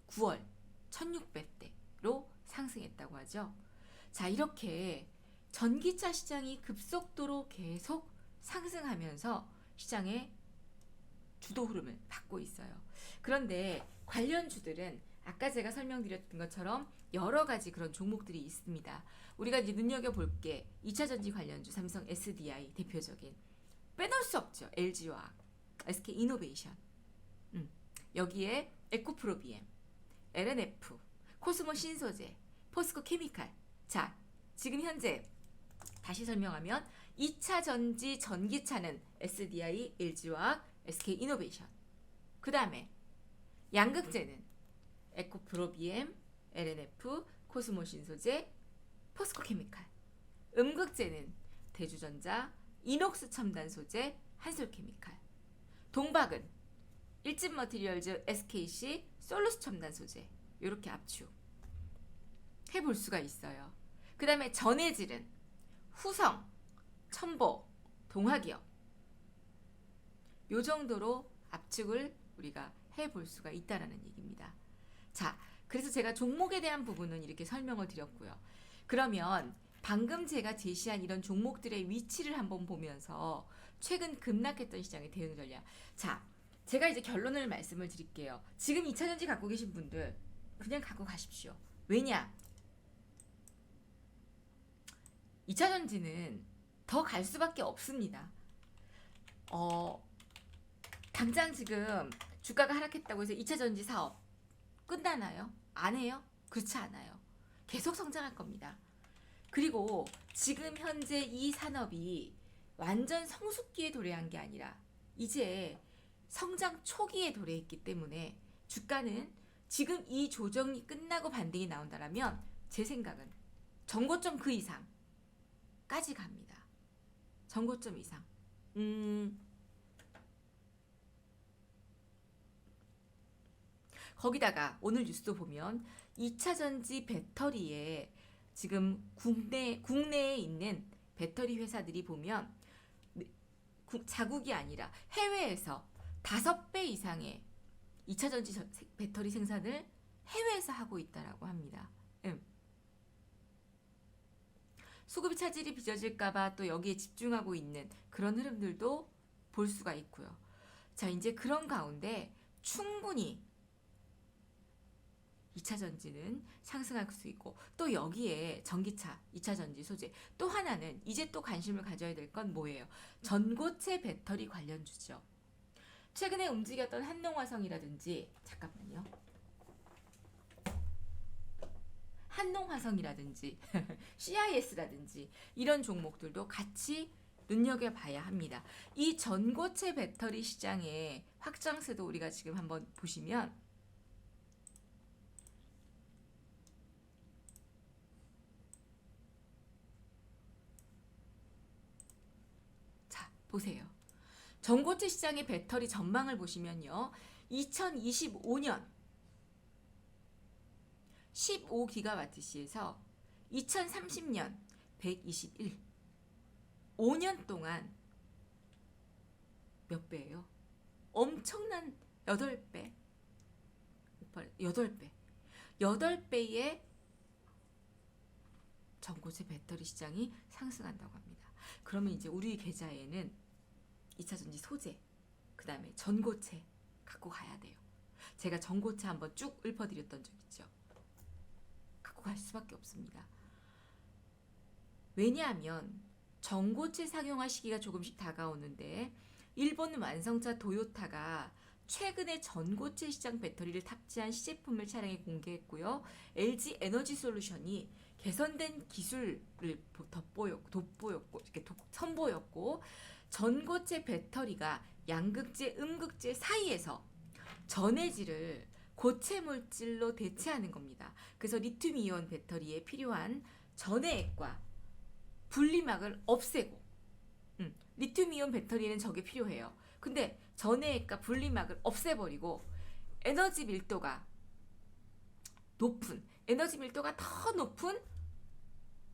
9월 1600대로 상승했다고 하죠. 자, 이렇게 전기차 시장이 급속도로 계속 상승하면서 시장의 주도 흐름을 받고 있어요. 그런데 관련주들은 아까 제가 설명드렸던 것처럼 여러 가지 그런 종목들이 있습니다. 우리가 이제 눈여겨볼 게 2차전지 관련주 삼성 SDI 대표적인 빼놓을 수 없죠. LG화학, SK 이노베이션 여기에 에코프로비엠, LNF, 코스모 신소재, 포스코 케미칼. 자, 지금 현재 다시 설명하면 2차 전지 전기차는 SDI, LG화학, SK 이노베이션. 그 다음에 양극재는 에코프로비엠, LNF, 코스모 신소재, 포스코 케미칼. 음극재는 대주전자, 이녹스 첨단 소재, 한솔 케미칼. 동박은 일진 머티리얼즈, SKC, 솔루스 첨단 소재. 이렇게 압축 해볼 수가 있어요. 그 다음에 전해질은 후성, 첨보, 동화기업. 요 정도로 압축을 우리가 해볼 수가 있다라는 얘기입니다. 자, 그래서 제가 종목에 대한 부분은 이렇게 설명을 드렸고요. 그러면 방금 제가 제시한 이런 종목들의 위치를 한번 보면서 최근 급락했던 시장의 대응 전략. 자, 제가 이제 결론을 말씀을 드릴게요. 지금 2차전지 갖고 계신 분들 그냥 갖고 가십시오. 왜냐? 2차전지는 더 갈 수밖에 없습니다. 당장 지금 주가가 하락했다고 해서 2차 전지 사업 끝나나요? 안 해요? 그렇지 않아요. 계속 성장할 겁니다. 그리고 지금 현재 이 산업이 완전 성숙기에 도래한 게 아니라 이제 성장 초기에 도래했기 때문에 주가는 지금 이 조정이 끝나고 반등이 나온다라면 제 생각은 전고점 그 이상까지 갑니다. 전고점 이상. 거기다가 오늘 뉴스도 보면 2차 전지 배터리에 지금 국내에 있는 배터리 회사들이 보면 자국이 아니라 해외에서 5배 이상의 2차 전지 배터리 생산을 해외에서 하고 있다라고 합니다. 수급이 차질이 빚어질까봐 또 여기에 집중하고 있는 그런 흐름들도 볼 수가 있고요. 자, 이제 그런 가운데 충분히 2차 전지는 상승할 수 있고 또 여기에 전기차, 2차 전지 소재 또 하나는 이제 또 관심을 가져야 될 건 뭐예요? 전고체 배터리 관련주죠. 최근에 움직였던 한농화성이라든지 잠깐만요. 한농화성이라든지 CIS라든지 이런 종목들도 같이 눈여겨봐야 합니다. 이 전고체 배터리 시장의 확장세도 우리가 지금 한번 보시면 자, 보세요. 전고체 시장의 배터리 전망을 보시면요. 2025년 15기가와트시에서 2030년 121 5년 동안 몇 배예요? 엄청난 8배 8배의 전고체 배터리 시장이 상승한다고 합니다. 그러면 이제 우리 계좌에는 2차 전지 소재, 그 다음에 전고체 갖고 가야 돼요. 제가 전고체 한번 쭉 읊어드렸던 적 있죠. 갖고 갈 수밖에 없습니다. 왜냐하면 전고체 상용화 시기가 조금씩 다가오는데 일본 완성차 도요타가 최근에 전고체 시장 배터리를 탑재한 시제품을 차량에 공개했고요. LG 에너지 솔루션이 개선된 기술을 선보였고 전고체 배터리가 양극재, 음극재 사이에서 전해질을 고체 물질로 대체하는 겁니다. 그래서 리튬이온 배터리에 필요한 전해액과 분리막을 없애고 리튬이온 배터리는 저게 필요해요. 근데 전해액과 분리막을 없애버리고 에너지 밀도가 더 높은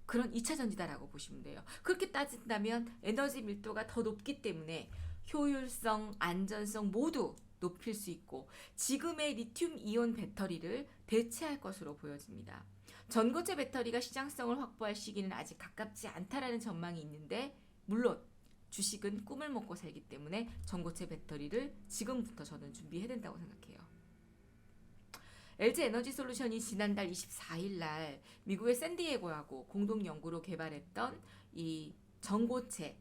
그런 2차 전지다라고 보시면 돼요. 그렇게 따진다면 에너지 밀도가 더 높기 때문에 효율성, 안전성 모두 높일 수 있고 지금의 리튬이온 배터리를 대체할 것으로 보여집니다. 전고체 배터리가 시장성을 확보할 시기는 아직 가깝지 않다라는 전망이 있는데 물론 주식은 꿈을 먹고 살기 때문에 전고체 배터리를 지금부터 저는 준비해야 된다고 생각해요. LG 에너지 솔루션이 지난달 24일 날 미국의 샌디에고하고 공동 연구로 개발했던 이 전고체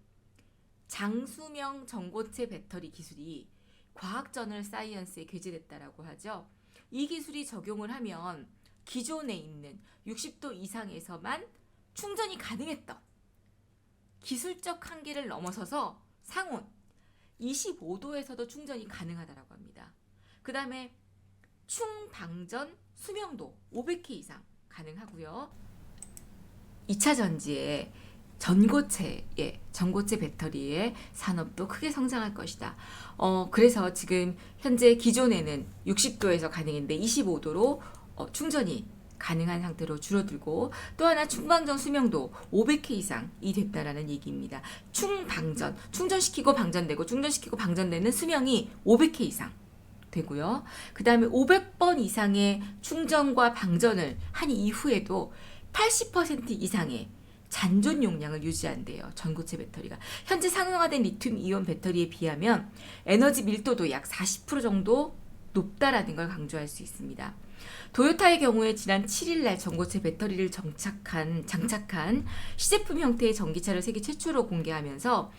장수명 전고체 배터리 기술이 과학저널 사이언스에 게재됐다라고 하죠. 이 기술이 적용을 하면 기존에 있는 60도 이상에서만 충전이 가능했던 기술적 한계를 넘어서서 상온 25도에서도 충전이 가능하다고 합니다. 그 다음에 충방전 수명도 500K 이상 가능하고요. 2차 전지의 전고체 배터리의 산업도 크게 성장할 것이다. 그래서 지금 현재 기존에는 60도에서 가능했는데 25도로 충전이 가능한 상태로 줄어들고 또 하나 충방전 수명도 500K 이상이 됐다라는 얘기입니다. 충방전, 충전시키고 방전되고 충전시키고 방전되는 수명이 500K 이상 되고요. 그 다음에 500번 이상의 충전과 방전을 한 이후에도 80% 이상의 잔존 용량을 유지한대요. 전고체 배터리가. 현재 상용화된 리튬이온 배터리에 비하면 에너지 밀도도 약 40% 정도 높다라는 걸 강조할 수 있습니다. 도요타의 경우에 지난 7일 날 전고체 배터리를 장착한 시제품 형태의 전기차를 세계 최초로 공개하면서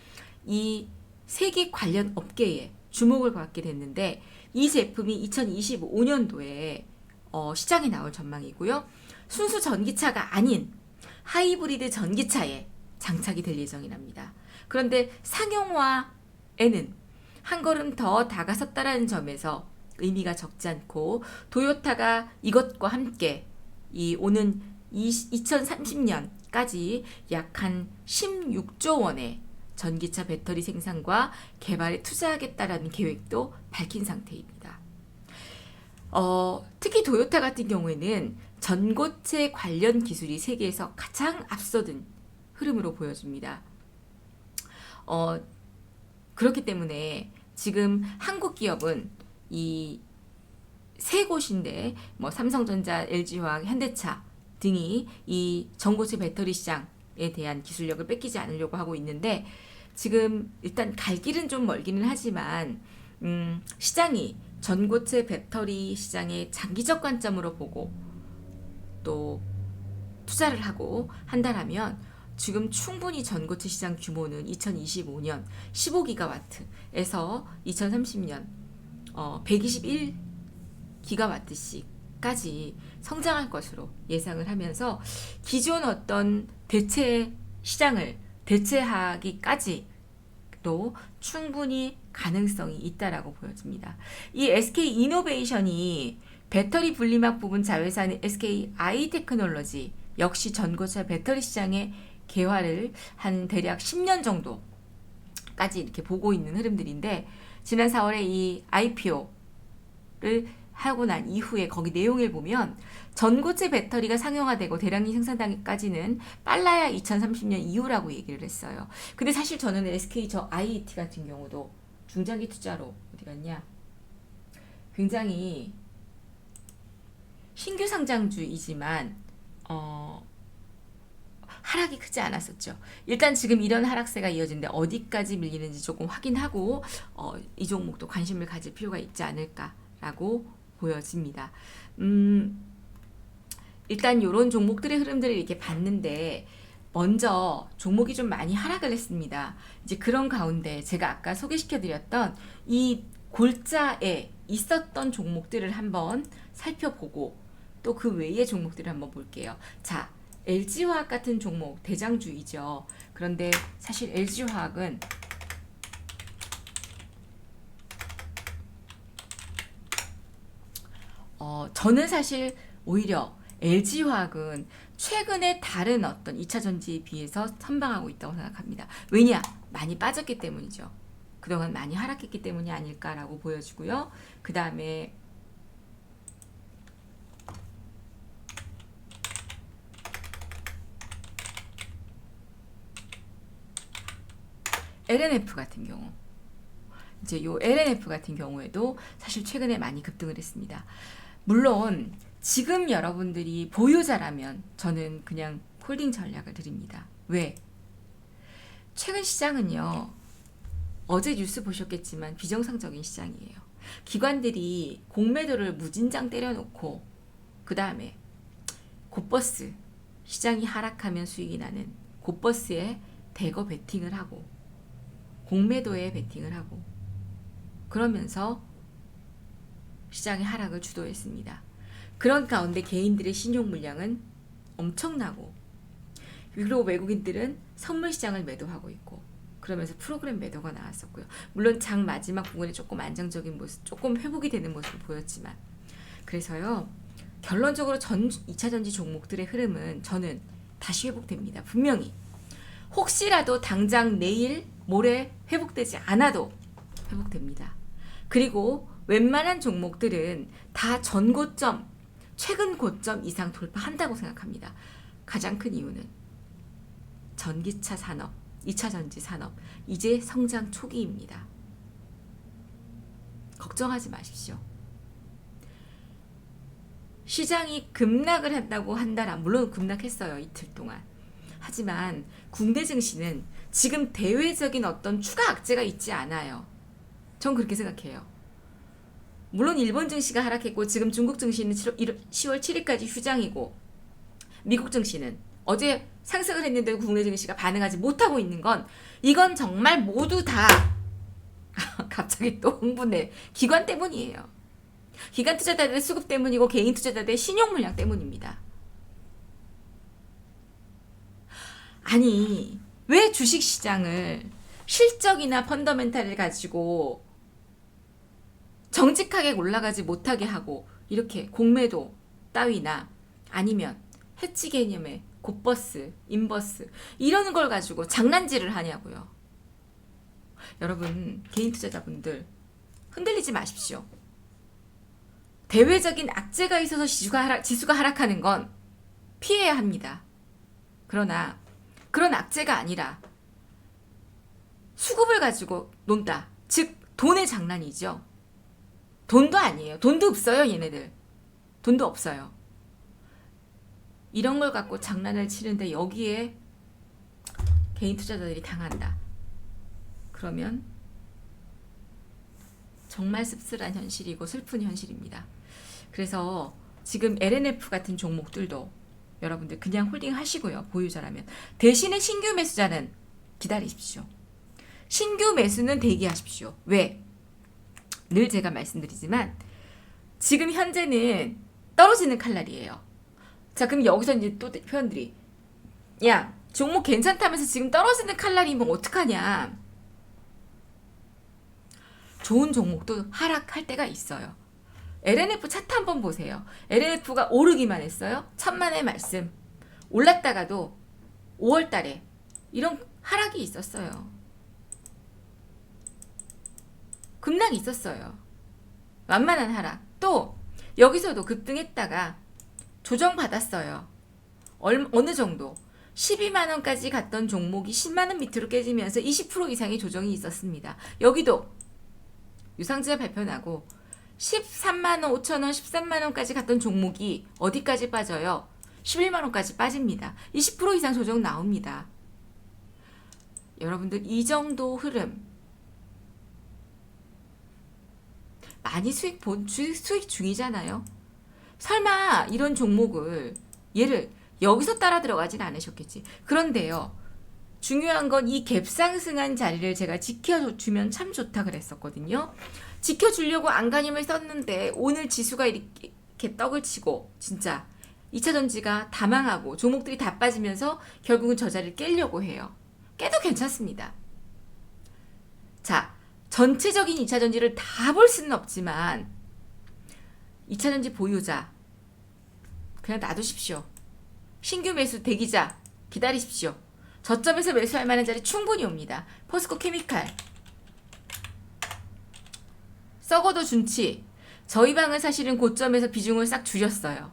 이 세계 관련 업계에 주목을 받게 됐는데 이 제품이 2025년도에 시장에 나올 전망이고요. 순수 전기차가 아닌 하이브리드 전기차에 장착이 될 예정이랍니다. 그런데 상용화에는 한 걸음 더 다가섰다라는 점에서 의미가 적지 않고, 도요타가 이것과 함께 이 오는 2030년까지 약 한 16조 원의 전기차 배터리 생산과 개발에 투자하겠다라는 계획도 밝힌 상태입니다. 특히 도요타 같은 경우에는 전고체 관련 기술이 세계에서 가장 앞서든 흐름으로 보여집니다. 그렇기 때문에 지금 한국 기업은 이 세 곳인데 뭐 삼성전자, LG화학, 현대차 등이 이 전고체 배터리 시장에 대한 기술력을 뺏기지 않으려고 하고 있는데, 지금 일단 갈 길은 좀 멀기는 하지만 시장이 전고체 배터리 시장의 장기적 관점으로 보고 또 투자를 하고 한다라면 지금 충분히 전고체 시장 규모는 2025년 15기가와트에서 2030년 121기가와트씩까지 성장할 것으로 예상을 하면서 기존 어떤 대체 시장을 대체하기까지도 충분히 가능성이 있다라고 보여집니다. 이 SK 이노베이션이 배터리 분리막 부분 자회사인 SK 아이테크놀로지 역시 전고체 배터리 시장의 개화를 한 대략 10년 정도까지 이렇게 보고 있는 흐름들인데, 지난 4월에 이 IPO를 하고 난 이후에 거기 내용을 보면 전고체 배터리가 상용화되고 대량의 생산까지는 빨라야 2030년 이후라고 얘기를 했어요. 근데 사실 저는 SK 저 IET 같은 경우도 중장기 투자로 어디 갔냐? 굉장히 신규 상장주이지만 하락이 크지 않았었죠. 일단 지금 이런 하락세가 이어지는데 어디까지 밀리는지 조금 확인하고 이 종목도 관심을 가질 필요가 있지 않을까라고 보여집니다. 일단 이런 종목들의 흐름들을 이렇게 봤는데, 먼저 종목이 좀 많이 하락을 했습니다. 이제 그런 가운데 제가 아까 소개시켜드렸던 이 골자에 있었던 종목들을 한번 살펴보고 또 그 외의 종목들을 한번 볼게요. 자, LG화학 같은 종목 대장주이죠. 그런데 사실 LG화학은 저는 사실 오히려 LG화학은 최근에 다른 어떤 2차 전지에 비해서 선방하고 있다고 생각합니다. 왜냐? 많이 빠졌기 때문이죠. 그동안 많이 하락했기 때문이 아닐까라고 보여지고요. 그 다음에 LNF 같은 경우, 이제 요 LNF 같은 경우에도 사실 최근에 많이 급등을 했습니다. 물론 지금 여러분들이 보유자라면 저는 그냥 홀딩 전략을 드립니다. 왜? 최근 시장은요, 어제 뉴스 보셨겠지만 비정상적인 시장이에요. 기관들이 공매도를 무진장 때려놓고 그 다음에 곧버스, 시장이 하락하면 수익이 나는 곧버스에 대거 베팅을 하고 공매도에 베팅을 하고 그러면서 시장의 하락을 주도했습니다. 그런 가운데 개인들의 신용 물량은 엄청나고, 그리고 외국인들은 선물 시장을 매도하고 있고, 그러면서 프로그램 매도가 나왔었고요. 물론 장 마지막 부분에 조금 안정적인 모습, 조금 회복이 되는 모습을 보였지만, 그래서요, 결론적으로 2차 전지 종목들의 흐름은 저는 다시 회복됩니다. 분명히. 혹시라도 당장 내일, 모레 회복되지 않아도 회복됩니다. 그리고 웬만한 종목들은 다 전고점, 최근 고점 이상 돌파한다고 생각합니다. 가장 큰 이유는 전기차 산업, 2차 전지 산업, 이제 성장 초기입니다. 걱정하지 마십시오. 시장이 급락을 한다고 한다라, 물론 급락했어요, 이틀 동안. 하지만 국내 증시는 지금 대외적인 어떤 추가 악재가 있지 않아요. 전 그렇게 생각해요. 물론 일본 증시가 하락했고, 지금 중국 증시는 10월 7일까지 휴장이고, 미국 증시는 어제 상승을 했는데 국내 증시가 반응하지 못하고 있는 건, 이건 정말 모두 다 갑자기 또 흥분해. 기관 때문이에요. 기관 투자자들의 수급 때문이고 개인 투자자들의 신용 물량 때문입니다. 아니, 왜 주식시장을 실적이나 펀더멘탈을 가지고 정직하게 올라가지 못하게 하고 이렇게 공매도 따위나 아니면 해치 개념의 곧버스, 인버스 이런 걸 가지고 장난질을 하냐고요. 여러분, 개인 투자자분들 흔들리지 마십시오. 대외적인 악재가 있어서 지수가 하락하는 건 피해야 합니다. 그러나 그런 악재가 아니라 수급을 가지고 논다. 즉 돈의 장난이죠. 돈도 아니에요. 돈도 없어요, 얘네들. 돈도 없어요. 이런 걸 갖고 장난을 치는데 여기에 개인 투자자들이 당한다. 그러면 정말 씁쓸한 현실이고 슬픈 현실입니다. 그래서 지금 LNF 같은 종목들도 여러분들 그냥 홀딩 하시고요. 보유자라면. 대신에 신규 매수자는 기다리십시오. 신규 매수는 대기하십시오. 왜? 늘 제가 말씀드리지만 지금 현재는 떨어지는 칼날이에요. 자, 그럼 여기서 이제 또 표현들이 야, 종목 괜찮다면서 지금 떨어지는 칼날이면 어떡하냐. 좋은 종목도 하락할 때가 있어요. LNF 차트 한번 보세요. LNF가 오르기만 했어요. 천만의 말씀. 올랐다가도 5월달에 이런 하락이 있었어요. 급락이 있었어요. 완만한 하락. 또 여기서도 급등했다가 조정받았어요. 어느 정도? 12만원까지 갔던 종목이 10만원 밑으로 깨지면서 20% 이상의 조정이 있었습니다. 여기도 유상증자 발표 나고 13만원, 5천원, 13만원까지 갔던 종목이 어디까지 빠져요? 11만원까지 빠집니다. 20% 이상 조정 나옵니다. 여러분들 이 정도 흐름 많이 수익 중이잖아요. 설마 이런 종목을 얘를 여기서 따라 들어가진 않으셨겠지. 그런데요. 중요한 건 이 갭상승한 자리를 제가 지켜주면 참 좋다 그랬었거든요. 지켜주려고 안간힘을 썼는데 오늘 지수가 이렇게 떡을 치고 진짜 2차전지가 다 망하고 종목들이 다 빠지면서 결국은 저 자리를 깨려고 해요. 깨도 괜찮습니다. 자, 전체적인 2차전지를 다 볼 수는 없지만 2차전지 보유자 그냥 놔두십시오. 신규 매수 대기자 기다리십시오. 저점에서 매수할 만한 자리 충분히 옵니다. 포스코 케미칼 썩어도 준치. 저희 방은 사실은 고점에서 비중을 싹 줄였어요.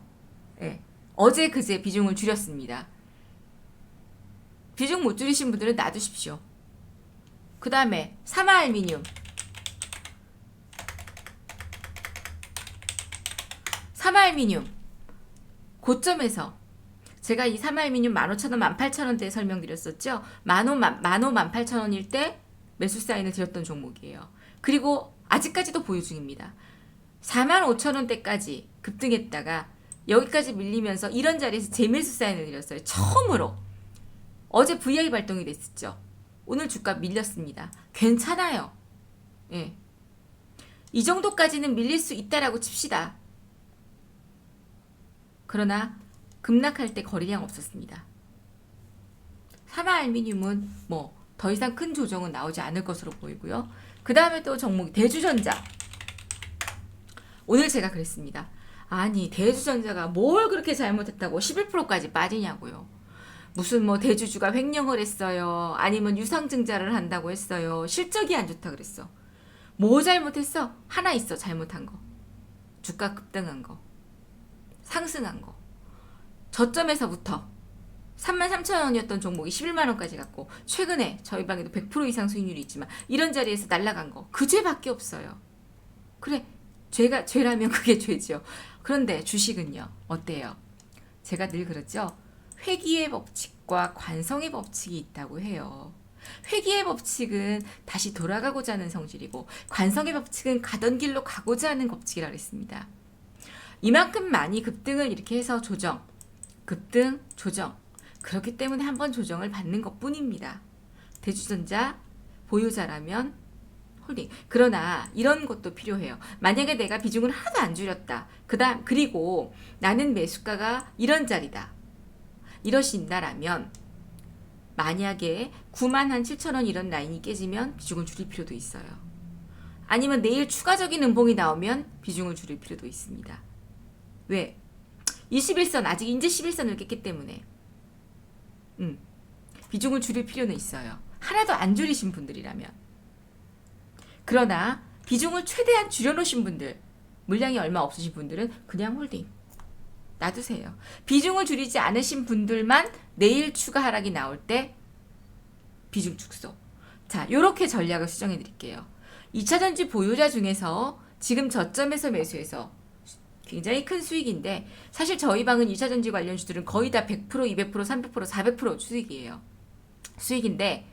네. 어제 그제 비중을 줄였습니다. 비중 못 줄이신 분들은 놔두십시오. 그 다음에 사마알미늄 고점에서 제가 이 사마알미늄 15,000원, 18,000원대에 설명드렸었죠. 15,000원일 때 매수 사인을 드렸던 종목이에요. 그리고 아직까지도 보유 중입니다. 45,000원대까지 급등했다가 여기까지 밀리면서 이런 자리에서 재매수 사인을 드렸어요. 처음으로. 어제 VI 발동이 됐었죠. 오늘 주가 밀렸습니다. 괜찮아요. 예. 이 정도까지는 밀릴 수 있다라고 칩시다. 그러나 급락할 때 거래량 없었습니다. 사마알미늄은 뭐 더 이상 큰 조정은 나오지 않을 것으로 보이고요. 그 다음에 또 종목이 대주전자. 오늘 제가 그랬습니다. 아니 대주전자가 뭘 그렇게 잘못했다고 11%까지 빠지냐고요. 무슨 뭐 대주주가 횡령을 했어요. 아니면 유상증자를 한다고 했어요. 실적이 안 좋다 그랬어. 뭐 잘못했어? 하나 있어 잘못한 거. 주가 급등한 거. 상승한 거. 저점에서부터 33,000원이었던 종목이 11만원까지 갔고 최근에 저희 방에도 100% 이상 수익률이 있지만 이런 자리에서 날아간 거 그 죄밖에 없어요. 그래 죄라면 그게 죄죠. 그런데 주식은요 어때요? 제가 늘 그러죠. 회귀의 법칙과 관성의 법칙이 있다고 해요. 회귀의 법칙은 다시 돌아가고자 하는 성질이고 관성의 법칙은 가던 길로 가고자 하는 법칙이라고 했습니다. 이만큼 많이 급등을 이렇게 해서 조정, 급등, 조정. 그렇기 때문에 한번 조정을 받는 것 뿐입니다. 대주전자 보유자라면 홀딩. 그러나 이런 것도 필요해요. 만약에 내가 비중을 하나도 안 줄였다. 그리고 나는 매수가가 이런 자리다. 이러신다라면 만약에 97,000원 이런 라인이 깨지면 비중을 줄일 필요도 있어요. 아니면 내일 추가적인 음봉이 나오면 비중을 줄일 필요도 있습니다. 왜? 21선 아직 이제 11선을 깼기 때문에 비중을 줄일 필요는 있어요. 하나도 안 줄이신 분들이라면. 그러나 비중을 최대한 줄여놓으신 분들, 물량이 얼마 없으신 분들은 그냥 홀딩 놔두세요. 비중을 줄이지 않으신 분들만 내일 추가 하락이 나올 때 비중 축소. 자, 요렇게 전략을 수정해 드릴게요. 2차전지 보유자 중에서 지금 저점에서 매수해서 굉장히 큰 수익인데, 사실 저희 방은 2차전지 관련주들은 거의 다 100%, 200%, 300%, 400% 수익이에요. 수익인데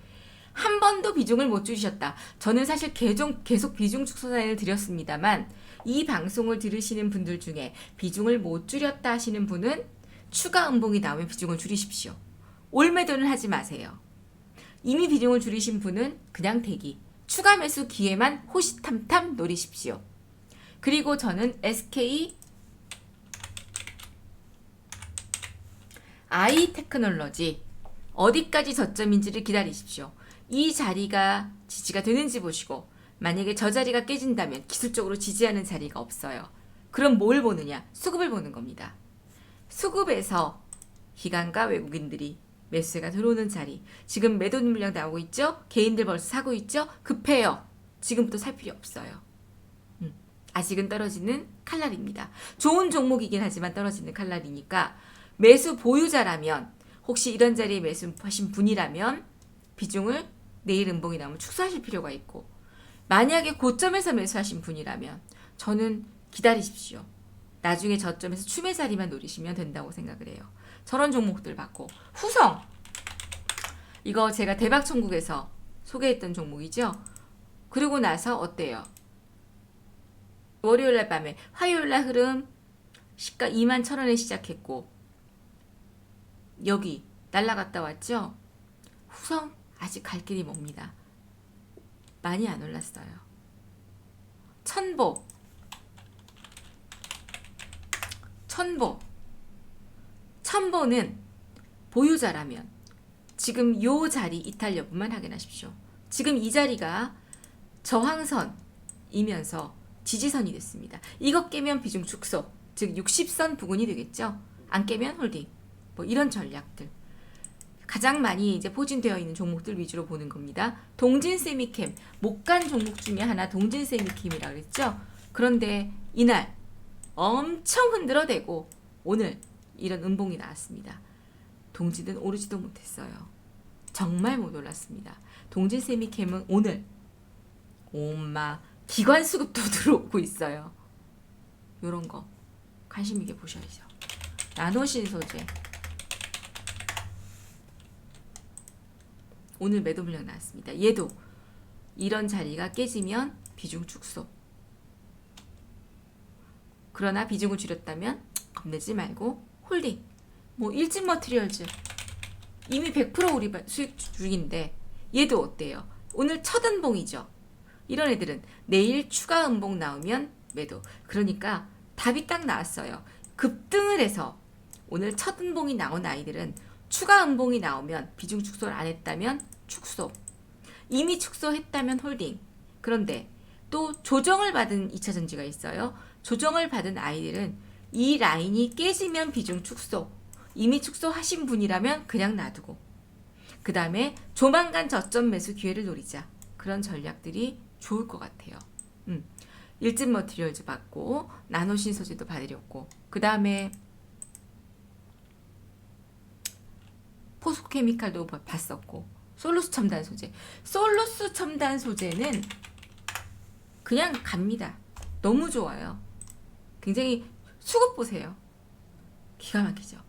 한 번도 비중을 못 줄이셨다. 저는 사실 계속 비중 축소 사연을 드렸습니다만, 이 방송을 들으시는 분들 중에 비중을 못 줄였다 하시는 분은 추가 음봉이 나오면 비중을 줄이십시오. 올매도는 하지 마세요. 이미 비중을 줄이신 분은 그냥 대기. 추가 매수 기회만 호시탐탐 노리십시오. 그리고 저는 SK 아이테크놀로지 어디까지 저점인지를 기다리십시오. 이 자리가 지지가 되는지 보시고, 만약에 저 자리가 깨진다면 기술적으로 지지하는 자리가 없어요. 그럼 뭘 보느냐? 수급을 보는 겁니다. 수급에서 기관과 외국인들이 매수세가 들어오는 자리. 지금 매도 물량 나오고 있죠? 개인들 벌써 사고 있죠? 급해요. 지금부터 살 필요 없어요. 아직은 떨어지는 칼날입니다. 좋은 종목이긴 하지만 떨어지는 칼날이니까 매수 보유자라면, 혹시 이런 자리에 매수하신 분이라면 비중을 내일 음봉이 나오면 축소하실 필요가 있고, 만약에 고점에서 매수하신 분이라면 저는 기다리십시오. 나중에 저점에서 추매 자리만 노리시면 된다고 생각을 해요. 저런 종목들 받고. 후성, 이거 제가 대박천국에서 소개했던 종목이죠. 그리고 나서 어때요? 월요일날 밤에, 화요일날 흐름 시가 21,000원에 시작했고 여기 날라갔다 왔죠. 후성 아직 갈 길이 멉니다. 많이 안 올랐어요. 천보는 보유자라면 지금 요 자리 이탈 여부만 확인하십시오. 지금 이 자리가 저항선이면서 지지선이 됐습니다. 이거 깨면 비중 축소, 즉 60선 부근이 되겠죠. 안 깨면 홀딩. 뭐 이런 전략들. 가장 많이 이제 포진되어 있는 종목들 위주로 보는 겁니다. 동진세미캠, 못 간 종목 중에 하나 동진세미캠이라 그랬죠. 그런데 이날 엄청 흔들어대고 오늘 이런 음봉이 나왔습니다. 동진은 오르지도 못했어요. 정말 못 올랐습니다. 동진세미캠은 오늘 엄마 기관 수급도 들어오고 있어요. 요런 거 관심 있게 보셔야죠. 나노신소재 오늘 매도 물량 나왔습니다. 얘도 이런 자리가 깨지면 비중 축소. 그러나 비중을 줄였다면 겁내지 말고 홀딩. 뭐 일진머티리얼즈 이미 100% 우리 수익 중인데 얘도 어때요? 오늘 첫 음봉이죠. 이런 애들은 내일 추가 음봉 나오면 매도. 그러니까 답이 딱 나왔어요. 급등을 해서 오늘 첫 음봉이 나온 아이들은 추가 음봉이 나오면 비중 축소를 안 했다면 축소. 이미 축소했다면 홀딩. 그런데 또 조정을 받은 2차전지가 있어요. 조정을 받은 아이들은 이 라인이 깨지면 비중 축소. 이미 축소하신 분이라면 그냥 놔두고, 그 다음에 조만간 저점 매수 기회를 노리자. 그런 전략들이 좋을 것 같아요. 일진머티리얼즈 받고 나노신소재도 받으렸고, 그 다음에 포스코케미칼도 봤었고, 솔루스 첨단 소재. 솔루스 첨단 소재는 그냥 갑니다. 너무 좋아요. 굉장히 수급 보세요. 기가 막히죠.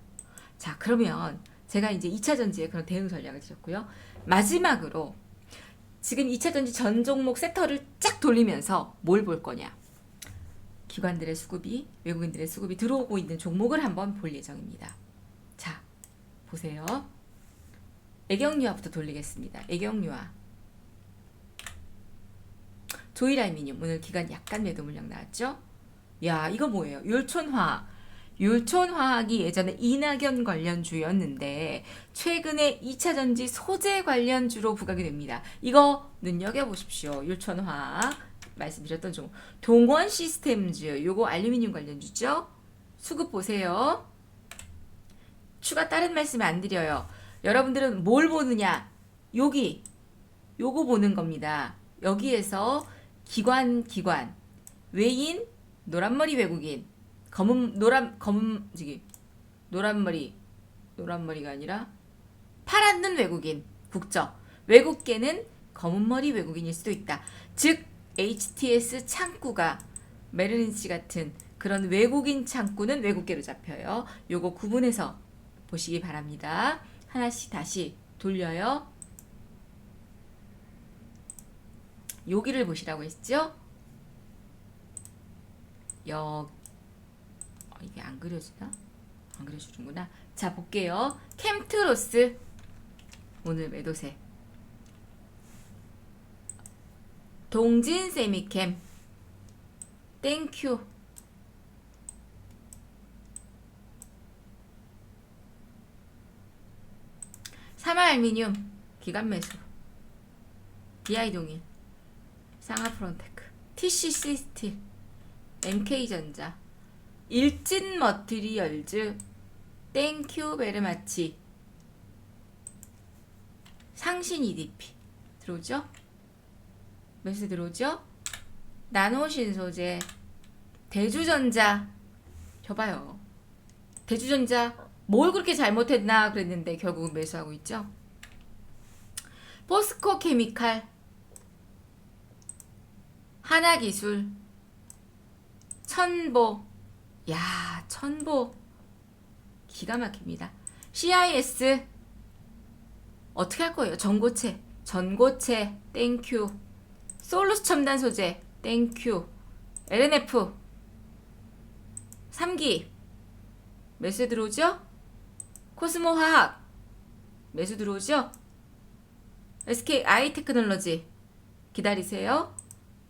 자, 그러면 제가 이제 2차전지에 그런 대응 전략을 드렸고요. 마지막으로 지금 2차전지 전 종목 섹터를 쫙 돌리면서 뭘 볼 거냐. 기관들의 수급이, 외국인들의 수급이 들어오고 있는 종목을 한번 볼 예정입니다. 자, 보세요. 애경유화부터 돌리겠습니다. 애경유화. 조일알미늄 오늘 기간 약간 매도 물량 나왔죠? 야, 이거 뭐예요? 율촌화학. 율촌화학이 예전에 이낙연 관련주였는데 최근에 2차 전지 소재 관련주로 부각이 됩니다. 이거 눈여겨보십시오. 율촌화학 말씀드렸던 종. 동원 시스템즈 요거 알루미늄 관련주죠? 수급 보세요. 추가 다른 말씀 안 드려요. 여러분들은 뭘 보느냐? 여기 요거 보는 겁니다. 여기에서 기관 외인 노란머리 외국인 노란머리가 아니라 파란 눈 외국인 국적 외국계는 검은머리 외국인일 수도 있다. 즉 HTS 창구가 메르린치 같은 그런 외국인 창구는 외국계로 잡혀요. 요거 구분해서 보시기 바랍니다. 하나씩 다시 돌려요. 여기를 보시라고 했죠? 이게 안 그려지나? 안 그려주는구나. 자, 볼게요. 캠트로스 오늘 매도세. 동진 세미캠 땡큐. 삼화알미늄 기간 매수. DI동일 쌍화프론테크 TCC 스틸 MK전자 일진머티리얼즈 땡큐 베르마치 상신 EDP 들어오죠? 매수 들어오죠? 나노신소재 대주전자 켜봐요. 대주전자 뭘 그렇게 잘못했나 그랬는데 결국은 매수하고 있죠. 포스코 케미칼 하나기술 천보. 야, 천보 기가 막힙니다. CIS 어떻게 할 거예요? 전고체 땡큐. 솔루스 첨단 소재 땡큐. LNF 3기 매수 들어오죠? 코스모 화학 매수 들어오죠? SK 아이 테크놀로지 기다리세요.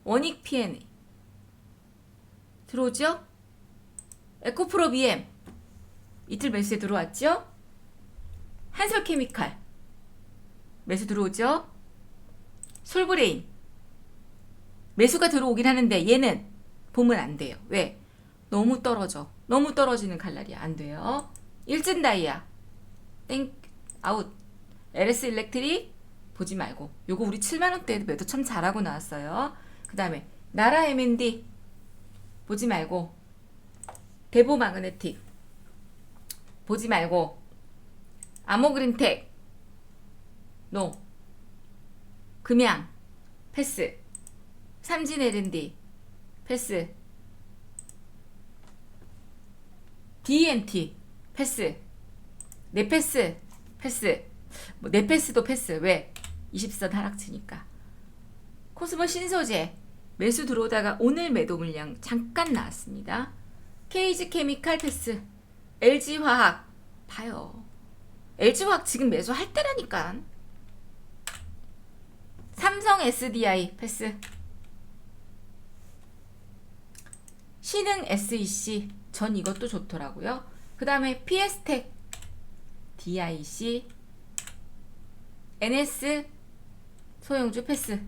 원익 P&A 들어오죠? 에코프로 BM 이틀 매수에 들어왔죠? 한솔케미칼 매수 들어오죠? 솔브레인 매수가 들어오긴 하는데 얘는 보면 안 돼요. 왜? 너무 떨어지는 칼날이야. 안 돼요. 일진다이아 땡 아웃. LS 일렉트릭 보지 말고 요거 우리 7만원대에도 매도 참 잘하고 나왔어요. 그 다음에 나라 M&D 보지 말고 대보 마그네틱 보지 말고 아모그린텍 노. 금양 패스. 삼진 L&D 패스. DNT 패스. 네패스 패스. 뭐 네패스도 패스. 왜? 20선 하락치니까. 코스모 신소재 매수 들어오다가 오늘 매도 물량 잠깐 나왔습니다. KG 케미칼 패스. LG화학 봐요. LG화학 지금 매수할 때라니까. 삼성 SDI 패스. 신흥 SEC 전 이것도 좋더라고요. 그 다음에 PS텍 DIC NS 소형주 패스.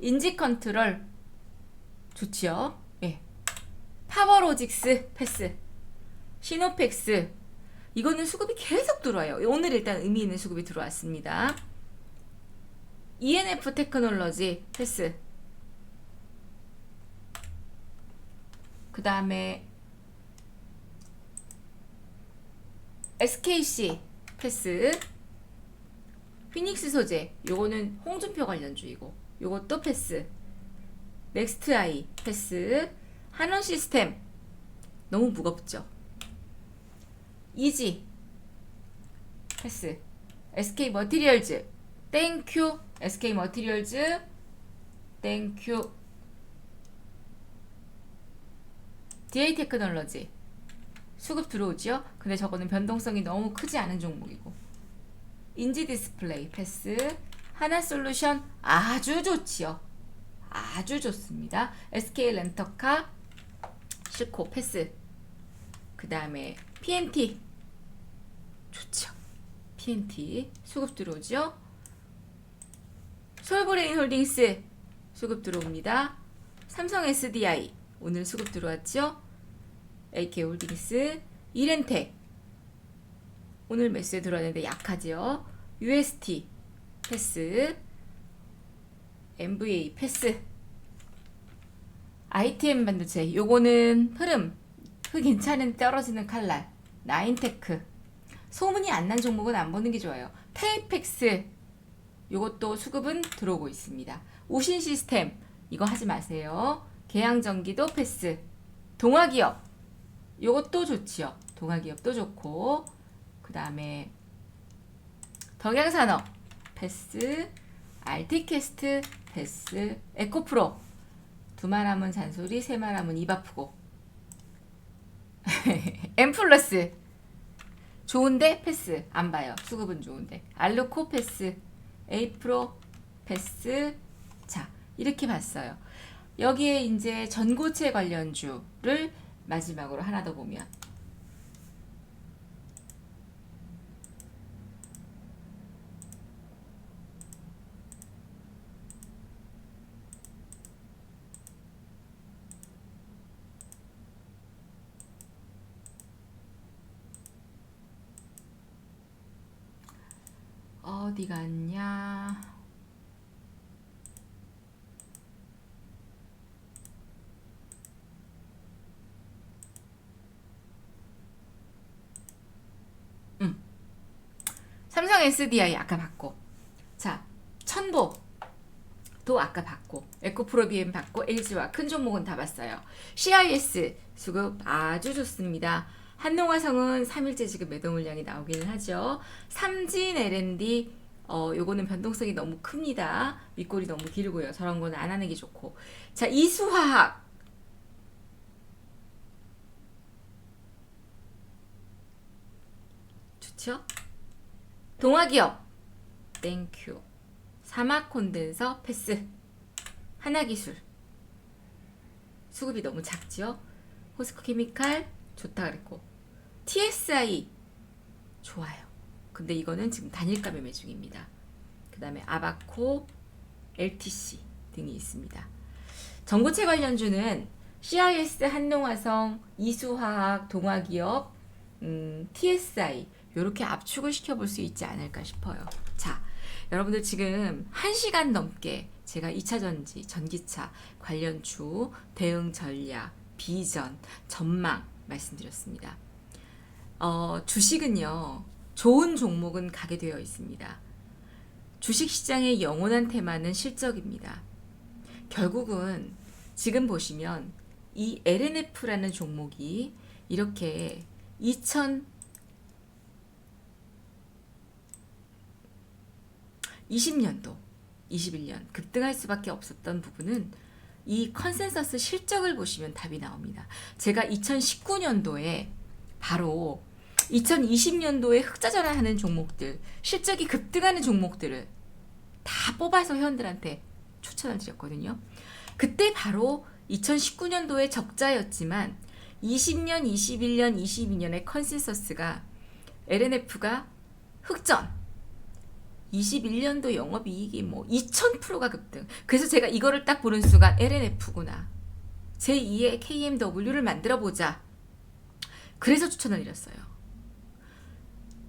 인지컨트롤 좋지요. 예. 파워로직스 패스. 시노펙스 이거는 수급이 계속 들어와요. 오늘 일단 의미 있는 수급이 들어왔습니다. ENF 테크놀로지 패스. 그 다음에 SKC 패스. 피닉스 소재 요거는 홍준표 관련주이고 요것도 패스. 넥스트아이 패스. 한원 시스템 너무 무겁죠. 이지 패스. SK 머티리얼즈 땡큐. SK 머티리얼즈 땡큐. DA 테크놀로지 수급 들어오죠. 근데 저거는 변동성이 너무 크지 않은 종목이고. 인지 디스플레이 패스. 하나솔루션 아주 좋지요. 아주 좋습니다. SK 렌터카 실코 패스. 그 다음에 PNT 좋죠. PNT 수급 들어오죠. 솔브레인 홀딩스 수급 들어옵니다. 삼성 SDI 오늘 수급 들어왔죠. AK 홀딩스, 이렌텍 오늘 매수에 들어왔는데 약하죠. UST 패스, MVA 패스, ITM 반도체 요거는 흐름 괜찮은 떨어지는 칼날, 나인테크 소문이 안 난 종목은 안 보는 게 좋아요. 테이펙스 요것도 수급은 들어오고 있습니다. 우신 시스템 이거 하지 마세요. 계양전기도 패스. 동아기업 요것도 좋지요. 동아기업도 좋고, 그 다음에 덕양산업 패스, 알티캐스트 패스, 에코프로 두 말하면 잔소리, 세 말하면 입 아프고 엠플러스 좋은데 패스 안 봐요. 수급은 좋은데. 알루코 패스, 에이프로 패스. 자, 이렇게 봤어요. 여기에 이제 전고체 관련주를 마지막으로 하나 더 보면 어디 갔냐? 삼성 SDI 아까 봤고, 자 천보도 아까 봤고, 에코프로비엠 봤고, LG와 큰 종목은 다 봤어요. CIS 수급 아주 좋습니다. 한농화성은 3일째 지금 매도 물량이 나오기는 하죠. 삼진 L&D 요거는 변동성이 너무 큽니다. 윗골이 너무 길고요. 저런 거는 안 하는 게 좋고. 자, 이수화학 좋죠? 동아기업 땡큐. 사막콘덴서 패스. 하나기술 수급이 너무 작죠? 호스코케미칼 좋다 그랬고, TSI 좋아요. 근데 이거는 지금 단일가 매매 중입니다. 그 다음에 아바코, LTC 등이 있습니다. 전고체 관련주는 CIS, 한농화성, 이수화학, 동아기업, TSI 이렇게 압축을 시켜볼 수 있지 않을까 싶어요. 자, 여러분들 지금 1시간 넘게 제가 2차전지, 전기차 관련주, 대응 전략, 비전, 전망 말씀드렸습니다. 주식은요, 좋은 종목은 가게 되어 있습니다. 주식시장의 영원한 테마는 실적입니다. 결국은 지금 보시면 이 LNF라는 종목이 이렇게 2020년도, 21년 급등할 수밖에 없었던 부분은 이 컨센서스 실적을 보시면 답이 나옵니다. 제가 2019년도에 바로 2020년도에 흑자전환하는 종목들, 실적이 급등하는 종목들을 다 뽑아서 회원들한테 추천을 드렸거든요. 그때 바로 2019년도에 적자였지만 20년, 21년, 22년의 컨센서스가 LNF가 흑전, 21년도 영업이익이 뭐 2000%가 급등. 그래서 제가 이거를 딱 보는 순간 LNF구나, 제2의 KMW를 만들어보자. 그래서 추천을 드렸어요.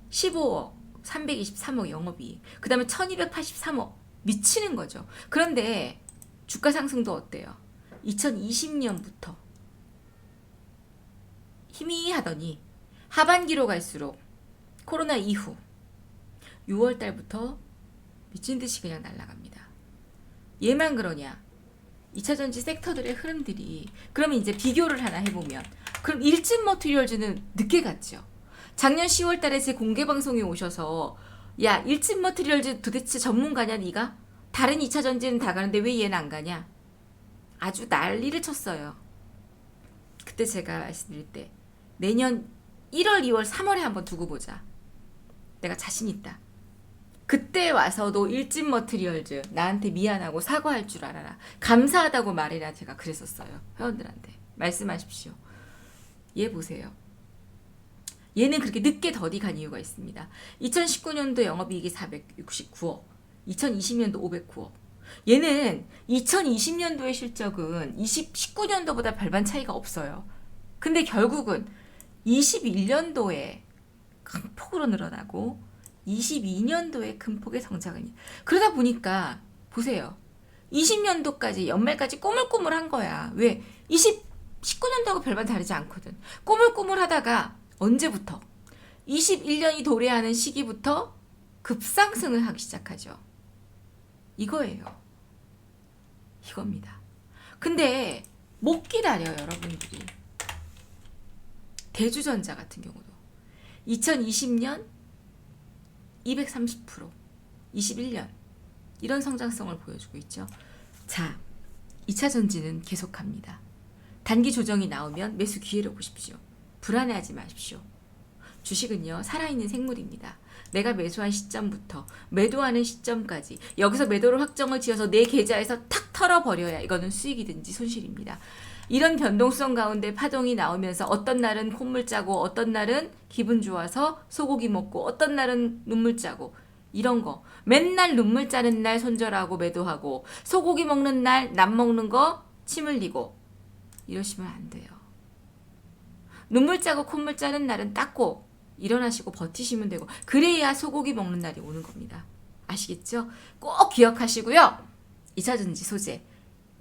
15억, 323억 영업이익, 그 다음에 1283억, 미치는 거죠. 그런데 주가 상승도 어때요? 2020년부터 희미하더니 하반기로 갈수록 코로나 이후 6월달부터 미친듯이 그냥 날아갑니다. 얘만 그러냐? 2차전지 섹터들의 흐름들이, 그러면 이제 비교를 하나 해보면, 그럼 일진 머티리얼즈는 늦게 갔죠. 작년 10월달에 제 공개방송에 오셔서 야, 일진 머티리얼즈 도대체 전문가냐 네가? 다른 2차전지는 다 가는데 왜 얘는 안 가냐? 아주 난리를 쳤어요. 그때 제가 말씀드릴 때 내년 1월, 2월, 3월에 한번 두고 보자. 내가 자신 있다. 그때 와서도 일진 머트리얼즈 나한테 미안하고 사과할 줄 알아라. 감사하다고 말해라. 제가 그랬었어요. 회원들한테. 말씀하십시오. 얘 보세요. 얘는 그렇게 늦게 더디 간 이유가 있습니다. 2019년도 영업이익이 469억, 2020년도 509억. 얘는 2020년도의 실적은 19년도보다 별반 차이가 없어요. 근데 결국은 21년도에 큰 폭으로 늘어나고 22년도에 큰 폭의 성장을. 그러다 보니까 보세요. 20년도까지 연말까지 꼬물꼬물한 거야. 왜? 19년도하고 별반 다르지 않거든. 꼬물꼬물하다가 언제부터? 21년이 도래하는 시기부터 급상승을 하기 시작하죠. 이거예요. 이겁니다. 근데 못 기다려요, 여러분들이. 대주전자 같은 경우도 2020년 230%, 21년 이런 성장성을 보여주고 있죠. 자, 2차 전지는 계속합니다. 단기 조정이 나오면 매수 기회를 보십시오. 불안해하지 마십시오. 주식은요, 살아있는 생물입니다. 내가 매수한 시점부터 매도하는 시점까지 여기서 매도를 확정을 지어서 내 계좌에서 탁 털어버려야 이거는 수익이든지 손실입니다. 이런 변동성 가운데 파동이 나오면서 어떤 날은 콧물 짜고 어떤 날은 기분 좋아서 소고기 먹고 어떤 날은 눈물 짜고 이런 거 맨날 눈물 짜는 날 손절하고 매도하고 소고기 먹는 날 남 먹는 거 침 흘리고 이러시면 안 돼요. 눈물 짜고 콧물 짜는 날은 닦고 일어나시고 버티시면 되고 그래야 소고기 먹는 날이 오는 겁니다. 아시겠죠? 꼭 기억하시고요. 2차전지 소재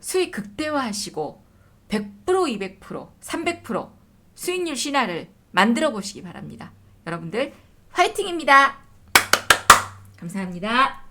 수익 극대화하시고 100%, 200%, 300% 수익률 신화를 만들어 보시기 바랍니다. 여러분들 화이팅입니다. 감사합니다.